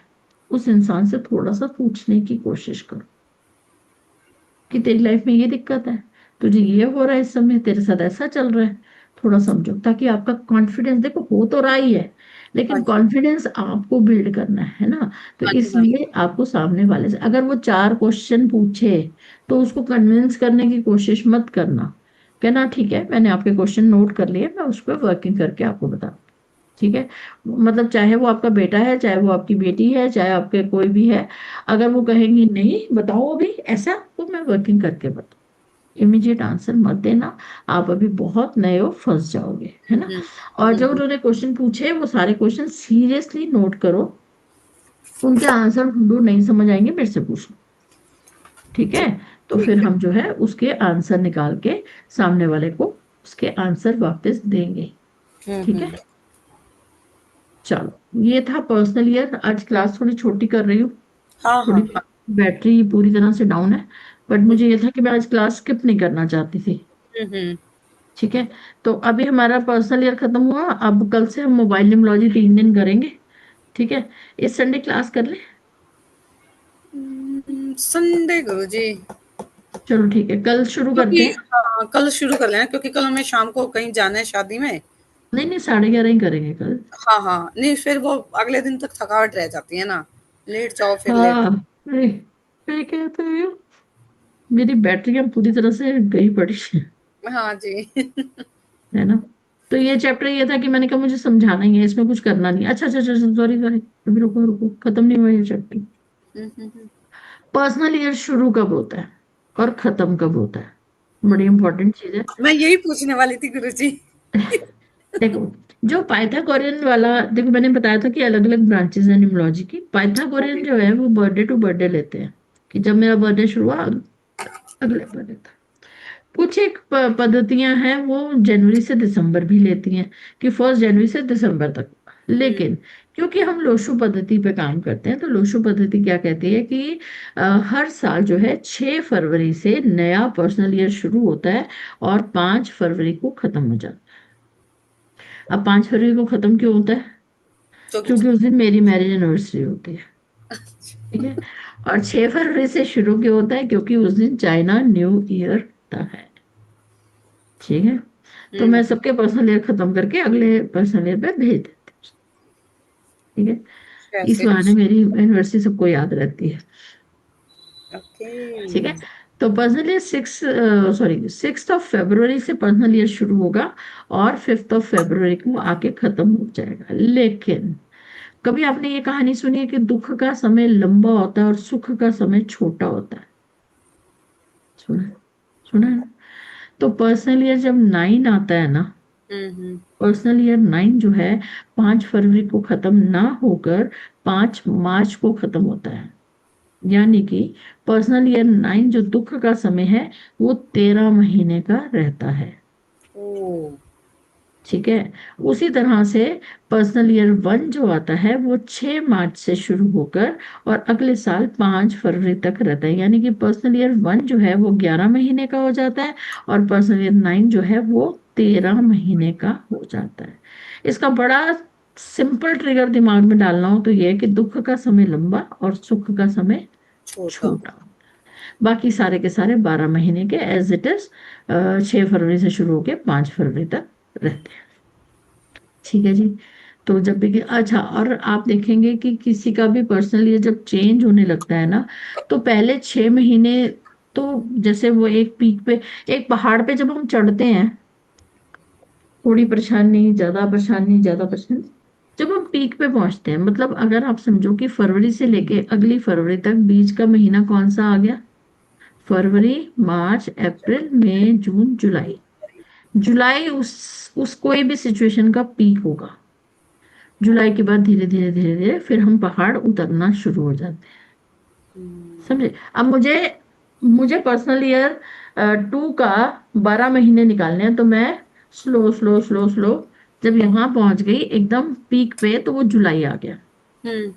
[SPEAKER 1] उस इंसान से थोड़ा सा पूछने की कोशिश करो कि तेरी लाइफ में ये दिक्कत है, तुझे ये हो रहा है इस समय, तेरे साथ ऐसा चल रहा है। थोड़ा समझो, ताकि आपका कॉन्फिडेंस, देखो हो तो रहा ही है,
[SPEAKER 2] हाँ
[SPEAKER 1] लेकिन
[SPEAKER 2] जी।
[SPEAKER 1] कॉन्फिडेंस आपको बिल्ड करना है ना। तो
[SPEAKER 2] हाँ जी। हाँ जी।
[SPEAKER 1] इसलिए आपको सामने वाले से अगर वो 4 क्वेश्चन पूछे, तो उसको कन्विंस करने की कोशिश मत करना। कहना ठीक है, मैंने आपके क्वेश्चन नोट कर लिए, मैं उस पर वर्किंग करके आपको बता, ठीक है। मतलब चाहे वो आपका बेटा है, चाहे वो आपकी बेटी है, चाहे आपके कोई भी है, अगर वो कहेंगी नहीं बताओ अभी ऐसा, तो मैं वर्किंग करके बताऊँ। इमीडिएट आंसर मत देना, आप अभी बहुत नए हो, फंस जाओगे, है ना। और जब
[SPEAKER 2] हम्म।
[SPEAKER 1] उन्होंने क्वेश्चन पूछे, वो सारे क्वेश्चन सीरियसली नोट करो, उनके आंसर ढूंढो, नहीं समझ आएंगे मेरे से पूछो, ठीक है।
[SPEAKER 2] ठीक।
[SPEAKER 1] तो फिर
[SPEAKER 2] ठीक है।
[SPEAKER 1] हम जो है उसके आंसर निकाल के सामने वाले को उसके आंसर वापस देंगे, ठीक है।
[SPEAKER 2] हम्म।
[SPEAKER 1] चलो, ये था पर्सनल ईयर। आज क्लास थोड़ी छोटी कर रही हूँ,
[SPEAKER 2] हाँ हाँ
[SPEAKER 1] थोड़ी
[SPEAKER 2] हाँ।
[SPEAKER 1] बैटरी पूरी तरह से डाउन है, बट मुझे ये था कि मैं आज क्लास स्किप नहीं करना चाहती थी,
[SPEAKER 2] हम्म।
[SPEAKER 1] ठीक है। तो अभी हमारा पर्सनल ईयर खत्म हुआ, अब कल से हम मोबाइल न्यूमरोलॉजी 3 दिन करेंगे, ठीक है। इस संडे क्लास कर ले।
[SPEAKER 2] संडे गुरु जी।
[SPEAKER 1] चलो ठीक है, कल शुरू करते
[SPEAKER 2] क्योंकि
[SPEAKER 1] हैं।
[SPEAKER 2] हाँ, कल शुरू कर लेना, क्योंकि कल हमें शाम को कहीं जाना है शादी में।
[SPEAKER 1] नहीं नहीं, 11:30 ही करेंगे कल।
[SPEAKER 2] हाँ हाँ, नहीं फिर वो अगले दिन तक थकावट रह जाती है ना, लेट जाओ फिर लेट।
[SPEAKER 1] हाँ, अरे मैं कहते हैं, मेरी बैटरियां पूरी तरह से गई पड़ी
[SPEAKER 2] हाँ जी।
[SPEAKER 1] है ना। तो ये चैप्टर ये था कि मैंने कहा मुझे समझाना ही है, इसमें कुछ करना नहीं। अच्छा अच्छा अच्छा, सॉरी सॉरी, अभी रुको रुको, खत्म नहीं हुआ ये चैप्टर।
[SPEAKER 2] हम्म।
[SPEAKER 1] पर्सनल ईयर शुरू कब होता है और खत्म कब होता है, बड़ी
[SPEAKER 2] हम्म।
[SPEAKER 1] इंपॉर्टेंट चीज है।
[SPEAKER 2] मैं यही पूछने वाली थी गुरु जी।
[SPEAKER 1] देखो, जो पाइथागोरियन वाला, देखो मैंने बताया था कि अलग अलग ब्रांचेस हैं न्यूमरोलॉजी की।
[SPEAKER 2] हाँ
[SPEAKER 1] पाइथागोरियन
[SPEAKER 2] जी।
[SPEAKER 1] जो है वो बर्थडे टू बर्थडे लेते हैं, कि जब मेरा बर्थडे शुरू हुआ अगले बर्थडे था। कुछ एक पद्धतियां हैं वो जनवरी से दिसंबर भी लेती हैं, कि 1 जनवरी से दिसंबर तक।
[SPEAKER 2] हम्म।
[SPEAKER 1] लेकिन क्योंकि हम लोशु पद्धति पे काम करते हैं, तो लोशु पद्धति क्या कहती है कि हर साल जो है 6 फरवरी से नया पर्सनल ईयर शुरू होता है और 5 फरवरी को खत्म हो जाता है। अब 5 फरवरी को खत्म क्यों होता है?
[SPEAKER 2] क्योंकि
[SPEAKER 1] क्योंकि उस दिन मेरी मैरिज एनिवर्सरी होती है, ठीक है। और 6 फरवरी से शुरू क्यों होता है? क्योंकि उस दिन चाइना न्यू ईयर होता है, ठीक है। तो मैं
[SPEAKER 2] हम्म।
[SPEAKER 1] सबके पर्सनल ईयर खत्म करके अगले पर्सनल ईयर पे भेज देती हूँ, ठीक है। इस
[SPEAKER 2] कैसे?
[SPEAKER 1] बहाने मेरी यूनिवर्सिटी सबको याद रहती है,
[SPEAKER 2] ओके।
[SPEAKER 1] ठीक है। तो पर्सनल ईयर 6 फरवरी से पर्सनल ईयर शुरू होगा और 5 फरवरी को आके खत्म हो जाएगा। लेकिन कभी आपने ये कहानी सुनी है कि दुख का समय लंबा होता है और सुख का समय छोटा होता है? सुना है? सुना है ना? तो पर्सनल ईयर जब 9 आता है ना,
[SPEAKER 2] हम्म।
[SPEAKER 1] पर्सनल ईयर 9 जो है 5 फरवरी को खत्म ना होकर 5 मार्च को खत्म होता है। यानी कि पर्सनल ईयर 9 जो दुख का समय है, वो 13 महीने का रहता है,
[SPEAKER 2] ओ।
[SPEAKER 1] ठीक है। उसी तरह से पर्सनल ईयर 1 जो आता है वो 6 मार्च से शुरू होकर और अगले साल 5 फरवरी तक रहता है। यानी कि पर्सनल ईयर 1 जो है वो 11 महीने का हो जाता है और पर्सनल ईयर 9 जो है वो 13 महीने का हो जाता है। इसका बड़ा सिंपल ट्रिगर दिमाग में डालना हो तो ये है कि दुख का समय लंबा और सुख का समय
[SPEAKER 2] छोटा।
[SPEAKER 1] छोटा। बाकी सारे के सारे 12 महीने के एज इट इज 6 फरवरी से शुरू होके 5 फरवरी तक रहते हैं। ठीक है जी। तो जब भी अच्छा, और आप देखेंगे कि किसी का भी पर्सनल ये जब चेंज होने लगता है ना, तो पहले 6 महीने तो जैसे वो एक पीक पे, एक पहाड़ पे जब हम चढ़ते हैं, थोड़ी परेशानी, ज्यादा परेशानी, ज्यादा परेशानी, जब हम पीक पे पहुंचते हैं, मतलब अगर आप समझो कि फरवरी से लेके अगली फरवरी तक बीच का महीना कौन सा आ गया, फरवरी, मार्च, अप्रैल, मई, जून, जुलाई। जुलाई उस कोई भी सिचुएशन का पीक होगा। जुलाई के बाद धीरे धीरे धीरे धीरे फिर हम पहाड़ उतरना शुरू हो जाते हैं। समझे? अब मुझे मुझे पर्सनल ईयर 2 का 12 महीने निकालने हैं, तो मैं स्लो स्लो स्लो स्लो जब यहाँ पहुंच गई एकदम पीक पे, तो वो जुलाई आ गया।
[SPEAKER 2] हम्म।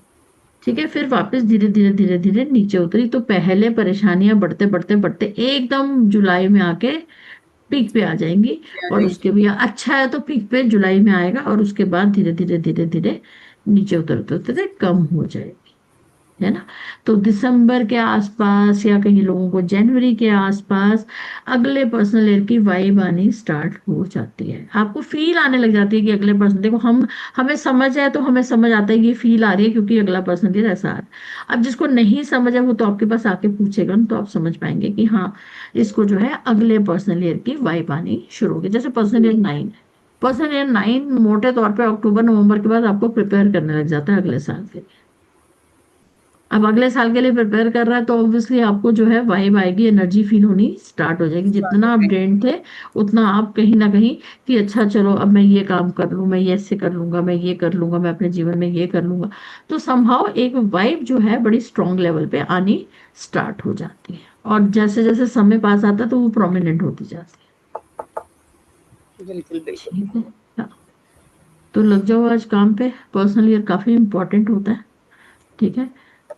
[SPEAKER 1] ठीक है, फिर वापस धीरे धीरे धीरे धीरे नीचे उतरी, तो पहले परेशानियां बढ़ते बढ़ते बढ़ते एकदम जुलाई में आके पीक पे आ जाएंगी।
[SPEAKER 2] आ
[SPEAKER 1] और
[SPEAKER 2] जाएंगे।
[SPEAKER 1] उसके भी अच्छा है तो पीक पे जुलाई में आएगा, और उसके बाद धीरे धीरे धीरे धीरे नीचे उतरते उतरते कम हो जाएगी। है ना? तो दिसंबर के आसपास या कहीं लोगों को जनवरी के आसपास अगले पर्सनल ईयर की वाइब आनी स्टार्ट हो जाती है। आपको फील आने लग जाती है कि अगले पर्सन, देखो हम, हमें समझ है तो हमें समझ आता है कि ये फील आ रही है क्योंकि अगला पर्सन ईयर ऐसा है। अब जिसको नहीं समझ है वो तो आपके पास आके पूछेगा ना, तो आप समझ पाएंगे कि हाँ, इसको जो है अगले पर्सनल ईयर की वाइब आनी शुरू होगी। जैसे पर्सनल ईयर 9, पर्सनल ईयर 9 मोटे तौर पे अक्टूबर नवंबर के बाद आपको प्रिपेयर करने लग जाता है अगले साल के लिए। अब अगले साल के लिए प्रिपेयर कर रहा है तो ऑब्वियसली आपको जो है वाइब आएगी, एनर्जी फील होनी स्टार्ट हो जाएगी।
[SPEAKER 2] स्टार्ट हो
[SPEAKER 1] जितना आप
[SPEAKER 2] जाएंगे।
[SPEAKER 1] ड्रेन थे, उतना आप कहीं ना कहीं कि अच्छा चलो अब मैं ये काम कर लूँ, मैं ये ऐसे कर लूंगा, मैं ये कर लूंगा, मैं अपने जीवन में ये कर लूंगा। तो समहाउ एक वाइब जो है बड़ी स्ट्रांग लेवल पे आनी स्टार्ट हो जाती है, और जैसे जैसे समय पास आता है तो वो प्रोमिनेंट होती जाती है।
[SPEAKER 2] बिल्कुल बिल्कुल।
[SPEAKER 1] ठीक है। हाँ, तो लग जाओ आज काम पे। पर्सनल ईयर काफी इंपॉर्टेंट होता है। ठीक है।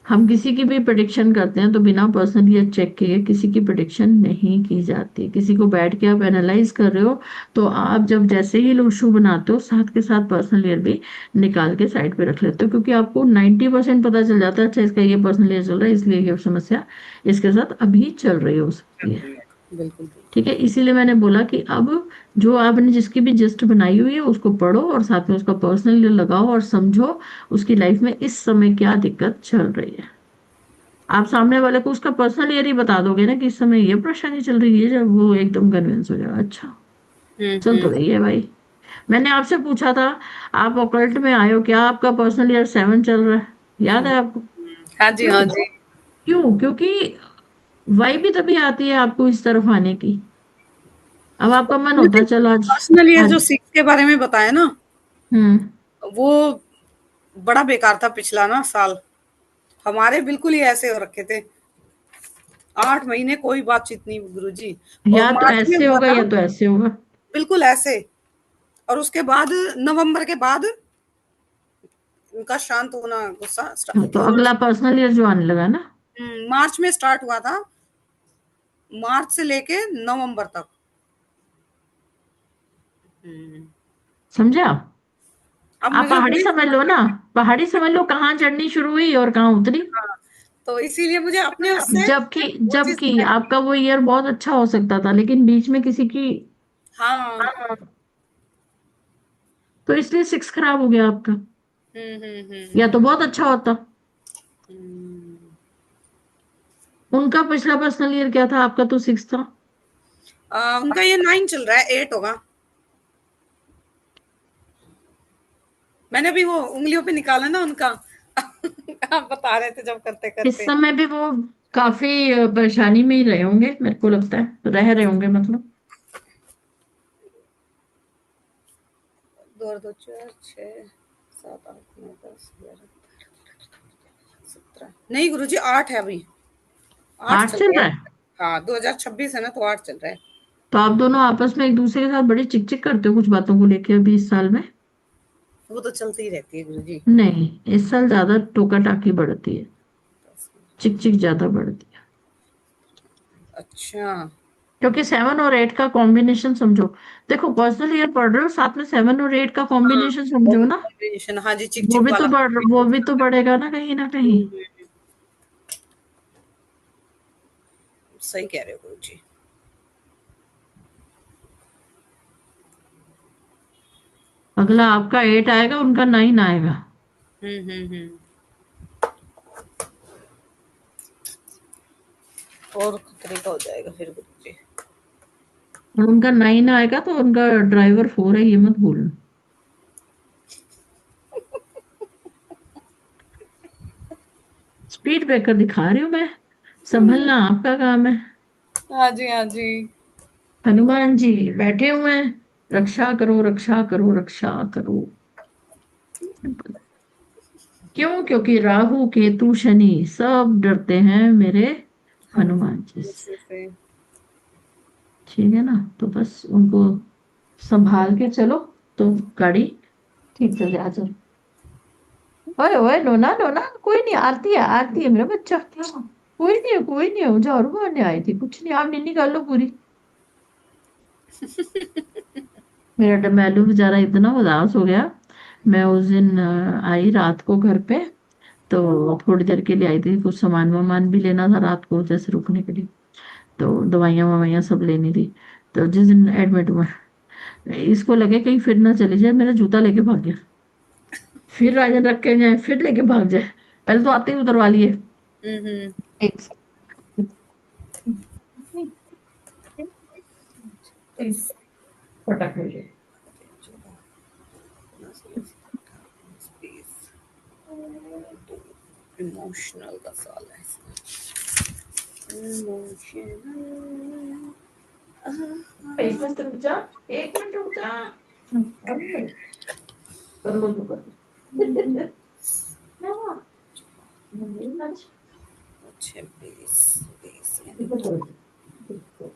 [SPEAKER 1] हम किसी की भी प्रिडिक्शन करते हैं तो बिना पर्सनल ईयर चेक किए किसी की प्रिडिक्शन नहीं की जाती। किसी को बैठ के आप एनालाइज कर रहे हो, तो आप जब जैसे ही लोग शो बनाते हो, साथ के साथ पर्सनल ईयर भी निकाल के साइड पे रख लेते हो, क्योंकि आपको 90% पता चल जाता है अच्छा इसका ये पर्सनल ईयर चल रहा है, इसलिए ये समस्या इसके साथ अभी चल रही हो सकती है।
[SPEAKER 2] बिल्कुल बिल्कुल।
[SPEAKER 1] ठीक है, इसीलिए मैंने बोला कि अब जो आपने जिसकी भी लिस्ट बनाई हुई है उसको पढ़ो, और साथ में उसका पर्सनल लगाओ और समझो उसकी लाइफ में इस समय क्या दिक्कत चल रही है। आप सामने वाले को उसका पर्सनल ईयर ही बता दोगे ना कि इस समय ये परेशानी चल रही है, जब वो एकदम कन्विंस हो जाएगा, अच्छा चल तो
[SPEAKER 2] हम्म।
[SPEAKER 1] रही है भाई। मैंने आपसे पूछा था, आप ऑकल्ट में आए हो, क्या आपका पर्सनल ईयर 7 चल रहा है? याद है आपको?
[SPEAKER 2] हाँ जी,
[SPEAKER 1] क्यों?
[SPEAKER 2] हाँ जी।
[SPEAKER 1] क्यों? क्योंकि वाइब भी तभी आती है आपको इस तरफ आने की। अब आपका मन होता
[SPEAKER 2] मुझे
[SPEAKER 1] है चल आज।
[SPEAKER 2] पर्सनल ये जो
[SPEAKER 1] आज।
[SPEAKER 2] 6 के बारे में बताया ना,
[SPEAKER 1] हम्म।
[SPEAKER 2] वो बड़ा बेकार था पिछला ना साल। हमारे बिल्कुल ही ऐसे हो रखे थे। 8 महीने कोई बातचीत नहीं गुरुजी। और
[SPEAKER 1] या तो
[SPEAKER 2] मार्च में
[SPEAKER 1] ऐसे
[SPEAKER 2] हुआ
[SPEAKER 1] होगा
[SPEAKER 2] था
[SPEAKER 1] या तो ऐसे होगा।
[SPEAKER 2] बिल्कुल ऐसे। और उसके बाद नवंबर के बाद उनका शांत होना, गुस्सा
[SPEAKER 1] हाँ, तो अगला पर्सनल ईयर जो आने लगा ना।
[SPEAKER 2] मार्च में स्टार्ट हुआ था। मार्च से लेके नवंबर तक। हम्म।
[SPEAKER 1] समझे आप?
[SPEAKER 2] अब
[SPEAKER 1] आप
[SPEAKER 2] मुझे
[SPEAKER 1] पहाड़ी
[SPEAKER 2] वही
[SPEAKER 1] समझ
[SPEAKER 2] समझ
[SPEAKER 1] लो
[SPEAKER 2] में
[SPEAKER 1] ना,
[SPEAKER 2] आता
[SPEAKER 1] पहाड़ी समझ लो, कहाँ चढ़नी शुरू हुई और कहाँ उतरी।
[SPEAKER 2] है। हाँ, तो इसीलिए मुझे अपने उससे
[SPEAKER 1] जबकि
[SPEAKER 2] वो चीज
[SPEAKER 1] जबकि
[SPEAKER 2] connect
[SPEAKER 1] आपका वो ईयर बहुत अच्छा हो सकता था, लेकिन बीच में किसी की।
[SPEAKER 2] हाँ।
[SPEAKER 1] हाँ, तो इसलिए 6 खराब हो गया आपका। या तो बहुत अच्छा होता।
[SPEAKER 2] हम्म।
[SPEAKER 1] उनका पिछला पर्सनल ईयर क्या था, आपका तो 6 था।
[SPEAKER 2] उनका ये 9 चल रहा है, 8 होगा। मैंने भी वो उंगलियों पे निकाला ना उनका। आप बता रहे थे जब करते
[SPEAKER 1] इस
[SPEAKER 2] करते।
[SPEAKER 1] समय भी वो काफी परेशानी में ही रहे होंगे, मेरे को लगता है रह रहे होंगे मतलब।
[SPEAKER 2] 2 और 2 4 6 7 8 9 10 11 17। नहीं गुरुजी, 8 है अभी। 8
[SPEAKER 1] 8
[SPEAKER 2] चल
[SPEAKER 1] चल
[SPEAKER 2] रहा
[SPEAKER 1] रहा
[SPEAKER 2] है।
[SPEAKER 1] है।
[SPEAKER 2] हाँ, 2026 है ना, तो 8 चल रहा है।
[SPEAKER 1] तो आप दोनों आपस में एक दूसरे के साथ बड़ी चिक चिक करते हो कुछ बातों को लेके अभी इस साल में?
[SPEAKER 2] वो तो चलती ही रहती है गुरुजी।
[SPEAKER 1] नहीं, इस साल ज्यादा टोका टाकी बढ़ती है, चिक चिक ज्यादा बढ़ती है।
[SPEAKER 2] अच्छा।
[SPEAKER 1] क्योंकि 7 और 8 का कॉम्बिनेशन समझो। देखो पर्सनल ईयर पढ़ रहे हो, साथ में 7 और 8 का
[SPEAKER 2] हाँ,
[SPEAKER 1] कॉम्बिनेशन
[SPEAKER 2] वो
[SPEAKER 1] समझो
[SPEAKER 2] भी
[SPEAKER 1] ना।
[SPEAKER 2] कॉम्बिनेशन, हाँ जी, चिक चिक वाला।
[SPEAKER 1] वो भी तो बढ़ेगा ना कहीं ना कहीं।
[SPEAKER 2] हम्म, सही कह रहे हो गुरु जी।
[SPEAKER 1] अगला आपका 8 आएगा, उनका 9 आएगा।
[SPEAKER 2] हम्म। और खतरे का हो जाएगा फिर गुरु जी।
[SPEAKER 1] और उनका 9 आएगा तो उनका ड्राइवर 4 है, ये मत भूलना। स्पीड ब्रेकर दिखा रही हूँ मैं, संभलना आपका काम है।
[SPEAKER 2] हाँ जी, हाँ जी।
[SPEAKER 1] हनुमान जी बैठे हुए हैं, रक्षा करो रक्षा करो रक्षा करो। क्यों? क्योंकि राहु केतु शनि सब डरते हैं मेरे
[SPEAKER 2] हाँ जी,
[SPEAKER 1] हनुमान जी से।
[SPEAKER 2] मुझसे से।
[SPEAKER 1] ठीक है ना, तो बस उनको संभाल के चलो, तो गाड़ी ठीक से जा चलो। ओए ओए, नोना नोना, कोई नहीं, आरती है मेरा बच्चा। कोई नहीं है, कोई नहीं है, वो झाड़ू मारने आई थी, कुछ नहीं, आप निन्नी कर लो पूरी। मेरा डमेलू बेचारा इतना उदास हो गया। मैं उस दिन आई रात को घर पे, तो थोड़ी देर के लिए आई थी, कुछ सामान वामान भी लेना था रात को जैसे रुकने के लिए, तो दवाइयाँ ववाइयाँ सब लेनी थी। तो जिस दिन एडमिट हुआ, इसको लगे कहीं फिर ना चली जाए, मेरा जूता लेके भाग गया। फिर राजन रख के जाए, फिर लेके भाग जाए, पहले तो आते ही उतरवा लिए।
[SPEAKER 2] हम्म।
[SPEAKER 1] एक पटक मुझे।
[SPEAKER 2] इमोशनल का साल है इमोशनल।
[SPEAKER 1] एक मिनट रुक जा, एक मिनट रुक जा। अरे, कर लो तो कर लो।
[SPEAKER 2] छब्बीस बीस यानी
[SPEAKER 1] देखो
[SPEAKER 2] कि
[SPEAKER 1] तो।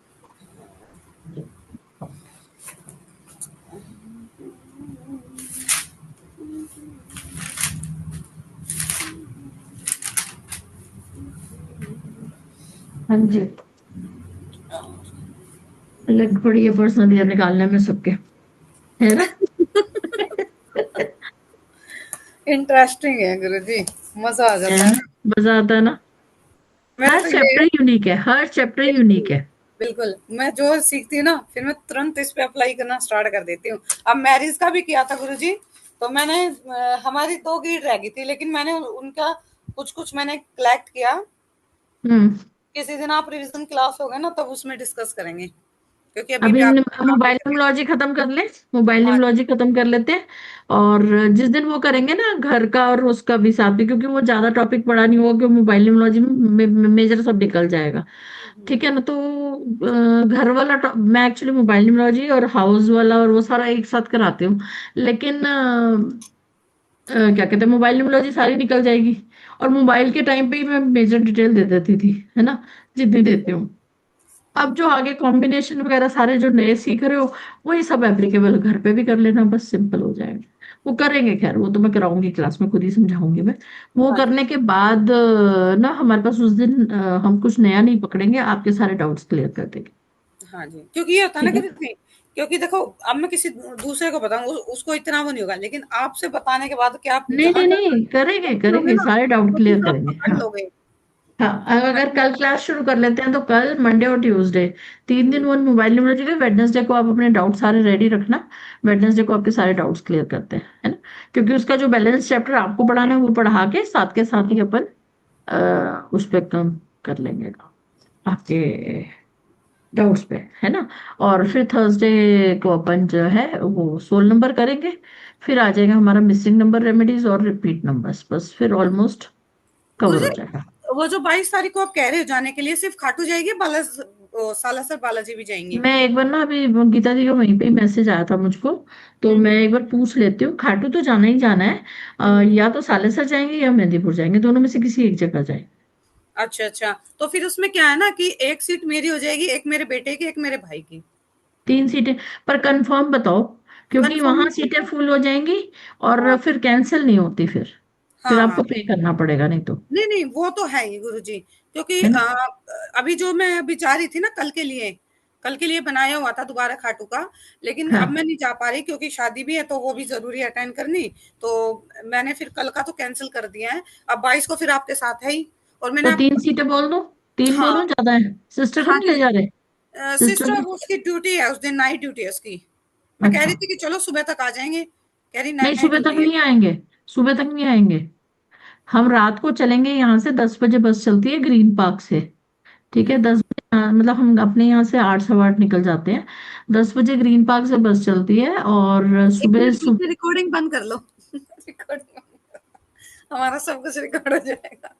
[SPEAKER 1] हाँ जी, लग पड़ी है पर्सनल निकालने में सबके, है ना।
[SPEAKER 2] इंटरेस्टिंग है गुरु जी, मजा आ
[SPEAKER 1] है
[SPEAKER 2] जाता है।
[SPEAKER 1] ना, मजा आता है ना।
[SPEAKER 2] मेरा
[SPEAKER 1] हर
[SPEAKER 2] तो ये
[SPEAKER 1] चैप्टर यूनिक है, हर चैप्टर यूनिक है।
[SPEAKER 2] बिल्कुल, मैं जो सीखती हूँ ना फिर मैं तुरंत इस पे अप्लाई करना स्टार्ट कर देती हूँ। अब मैरिज का भी किया था गुरुजी, तो मैंने हमारी 2 गीट रह गई थी, लेकिन मैंने उनका कुछ कुछ मैंने कलेक्ट किया।
[SPEAKER 1] हम्म।
[SPEAKER 2] किसी दिन आप रिवीजन क्लास हो गए ना तब उसमें डिस्कस करेंगे, क्योंकि अभी
[SPEAKER 1] अभी
[SPEAKER 2] भी
[SPEAKER 1] हमने
[SPEAKER 2] काफी
[SPEAKER 1] मोबाइल
[SPEAKER 2] जगह।
[SPEAKER 1] न्यूमरोलॉजी खत्म कर ले, मोबाइल
[SPEAKER 2] हाँ
[SPEAKER 1] न्यूमरोलॉजी खत्म कर लेते हैं। और जिस दिन वो करेंगे ना घर का और उसका भी साथ में, क्योंकि वो ज्यादा टॉपिक पढ़ा नहीं होगा, क्योंकि मोबाइल न्यूमरोलॉजी में मेजर सब निकल जाएगा। ठीक है ना, तो घर वाला मैं एक्चुअली मोबाइल न्यूमरोलॉजी और हाउस वाला और वो सारा एक साथ कराती हूँ। लेकिन क्या कहते हैं, मोबाइल न्यूमरोलॉजी सारी निकल जाएगी। और मोबाइल के टाइम पे ही मैं मेजर डिटेल दे देती थी, है ना, जितनी देती हूँ। अब जो आगे कॉम्बिनेशन वगैरह सारे जो नए सीख रहे हो, वही सब एप्लीकेबल घर पे भी कर लेना, बस सिंपल हो जाएगा। वो करेंगे, खैर वो तो मैं कराऊंगी, क्लास में खुद ही समझाऊंगी मैं। वो
[SPEAKER 2] हाँ
[SPEAKER 1] करने के बाद ना हमारे पास उस दिन हम कुछ नया नहीं पकड़ेंगे, आपके सारे डाउट्स क्लियर कर देंगे।
[SPEAKER 2] हाँ जी, क्योंकि ये होता है ना
[SPEAKER 1] ठीक
[SPEAKER 2] कि
[SPEAKER 1] है।
[SPEAKER 2] नहीं, क्योंकि देखो अब मैं किसी दूसरे को बताऊं उसको इतना वो नहीं होगा, लेकिन आपसे बताने के बाद क्या आप
[SPEAKER 1] नहीं
[SPEAKER 2] जहां
[SPEAKER 1] नहीं
[SPEAKER 2] तक
[SPEAKER 1] नहीं, करेंगे
[SPEAKER 2] लोगे
[SPEAKER 1] करेंगे,
[SPEAKER 2] ना
[SPEAKER 1] सारे डाउट
[SPEAKER 2] तो
[SPEAKER 1] क्लियर
[SPEAKER 2] फिर आप
[SPEAKER 1] करेंगे,
[SPEAKER 2] पकड़
[SPEAKER 1] हाँ।
[SPEAKER 2] लोगे।
[SPEAKER 1] हाँ, अगर कल क्लास शुरू कर लेते हैं तो कल मंडे और ट्यूसडे 3 दिन वन मोबाइल न्यूमरोलॉजी के, वेडनेसडे को आप अपने डाउट सारे रेडी रखना। वेडनेसडे को आपके सारे डाउट्स क्लियर करते हैं, है ना। क्योंकि उसका जो बैलेंस चैप्टर आपको पढ़ाना है वो पढ़ा के साथ ही अपन उस पर काम कर लेंगे, आपके डाउट्स पे, है ना। और फिर थर्सडे को अपन जो है वो 16 नंबर करेंगे। फिर आ जाएगा हमारा मिसिंग नंबर रेमेडीज और रिपीट नंबर्स, बस फिर ऑलमोस्ट कवर
[SPEAKER 2] गुरुजी,
[SPEAKER 1] हो जाएगा।
[SPEAKER 2] वो जो 22 तारीख को आप कह रहे हो जाने के लिए, सिर्फ खाटू जाएगी, सालासर बालाजी भी जाएंगे?
[SPEAKER 1] मैं एक बार ना, अभी गीता जी का वहीं पे ही मैसेज आया था मुझको, तो मैं
[SPEAKER 2] हम्म।
[SPEAKER 1] एक बार पूछ लेती हूँ। खाटू तो जाना ही जाना है।
[SPEAKER 2] हम्म।
[SPEAKER 1] या तो सालेसर जाएंगे या मेहंदीपुर जाएंगे, दोनों में से किसी एक जगह जाएंगे।
[SPEAKER 2] अच्छा अच्छा, तो फिर उसमें क्या है ना कि एक सीट मेरी हो जाएगी, एक मेरे बेटे की, एक मेरे भाई की।
[SPEAKER 1] 3 सीटें, पर कंफर्म बताओ, क्योंकि
[SPEAKER 2] कंफर्म
[SPEAKER 1] वहां
[SPEAKER 2] नहीं
[SPEAKER 1] सीटें
[SPEAKER 2] पता।
[SPEAKER 1] फुल हो जाएंगी और
[SPEAKER 2] हाँ
[SPEAKER 1] फिर कैंसिल नहीं होती, फिर
[SPEAKER 2] हाँ हाँ।
[SPEAKER 1] आपको पे करना पड़ेगा, नहीं तो।
[SPEAKER 2] नहीं नहीं, वो तो है ही गुरु जी, क्योंकि
[SPEAKER 1] है ना।
[SPEAKER 2] अभी जो मैं अभी जा रही थी ना कल के लिए बनाया हुआ था दोबारा खाटू का, लेकिन अब मैं
[SPEAKER 1] हाँ,
[SPEAKER 2] नहीं जा पा रही क्योंकि शादी भी है तो वो भी जरूरी है अटेंड करनी। तो मैंने फिर कल का तो कैंसिल कर दिया है। अब 22 को फिर आपके साथ है ही, और मैंने
[SPEAKER 1] तो
[SPEAKER 2] आपको
[SPEAKER 1] 3 सीटें बोल दो, 3
[SPEAKER 2] हाँ
[SPEAKER 1] बोलूं ज्यादा है? सिस्टर को
[SPEAKER 2] हाँ
[SPEAKER 1] नहीं ले
[SPEAKER 2] जी।
[SPEAKER 1] जा रहे? सिस्टर
[SPEAKER 2] सिस्टर
[SPEAKER 1] को?
[SPEAKER 2] वो उसकी ड्यूटी है, उस दिन नाइट ड्यूटी है उसकी। मैं कह रही
[SPEAKER 1] अच्छा।
[SPEAKER 2] थी कि चलो सुबह तक आ जाएंगे, कह रही
[SPEAKER 1] नहीं,
[SPEAKER 2] नाइट
[SPEAKER 1] सुबह तक
[SPEAKER 2] ड्यूटी है।
[SPEAKER 1] नहीं आएंगे। सुबह तक नहीं आएंगे। हम रात को चलेंगे यहाँ से, 10 बजे बस चलती है ग्रीन पार्क से। ठीक है, 10 बजे, मतलब हम अपने यहाँ से 8 सवा 8 निकल जाते हैं। 10 बजे ग्रीन पार्क से बस चलती है, और
[SPEAKER 2] एक
[SPEAKER 1] सुबह
[SPEAKER 2] मिनट पीछे रिकॉर्डिंग बंद कर लो। रिकॉर्डिंग, हमारा सब कुछ रिकॉर्ड हो जाएगा।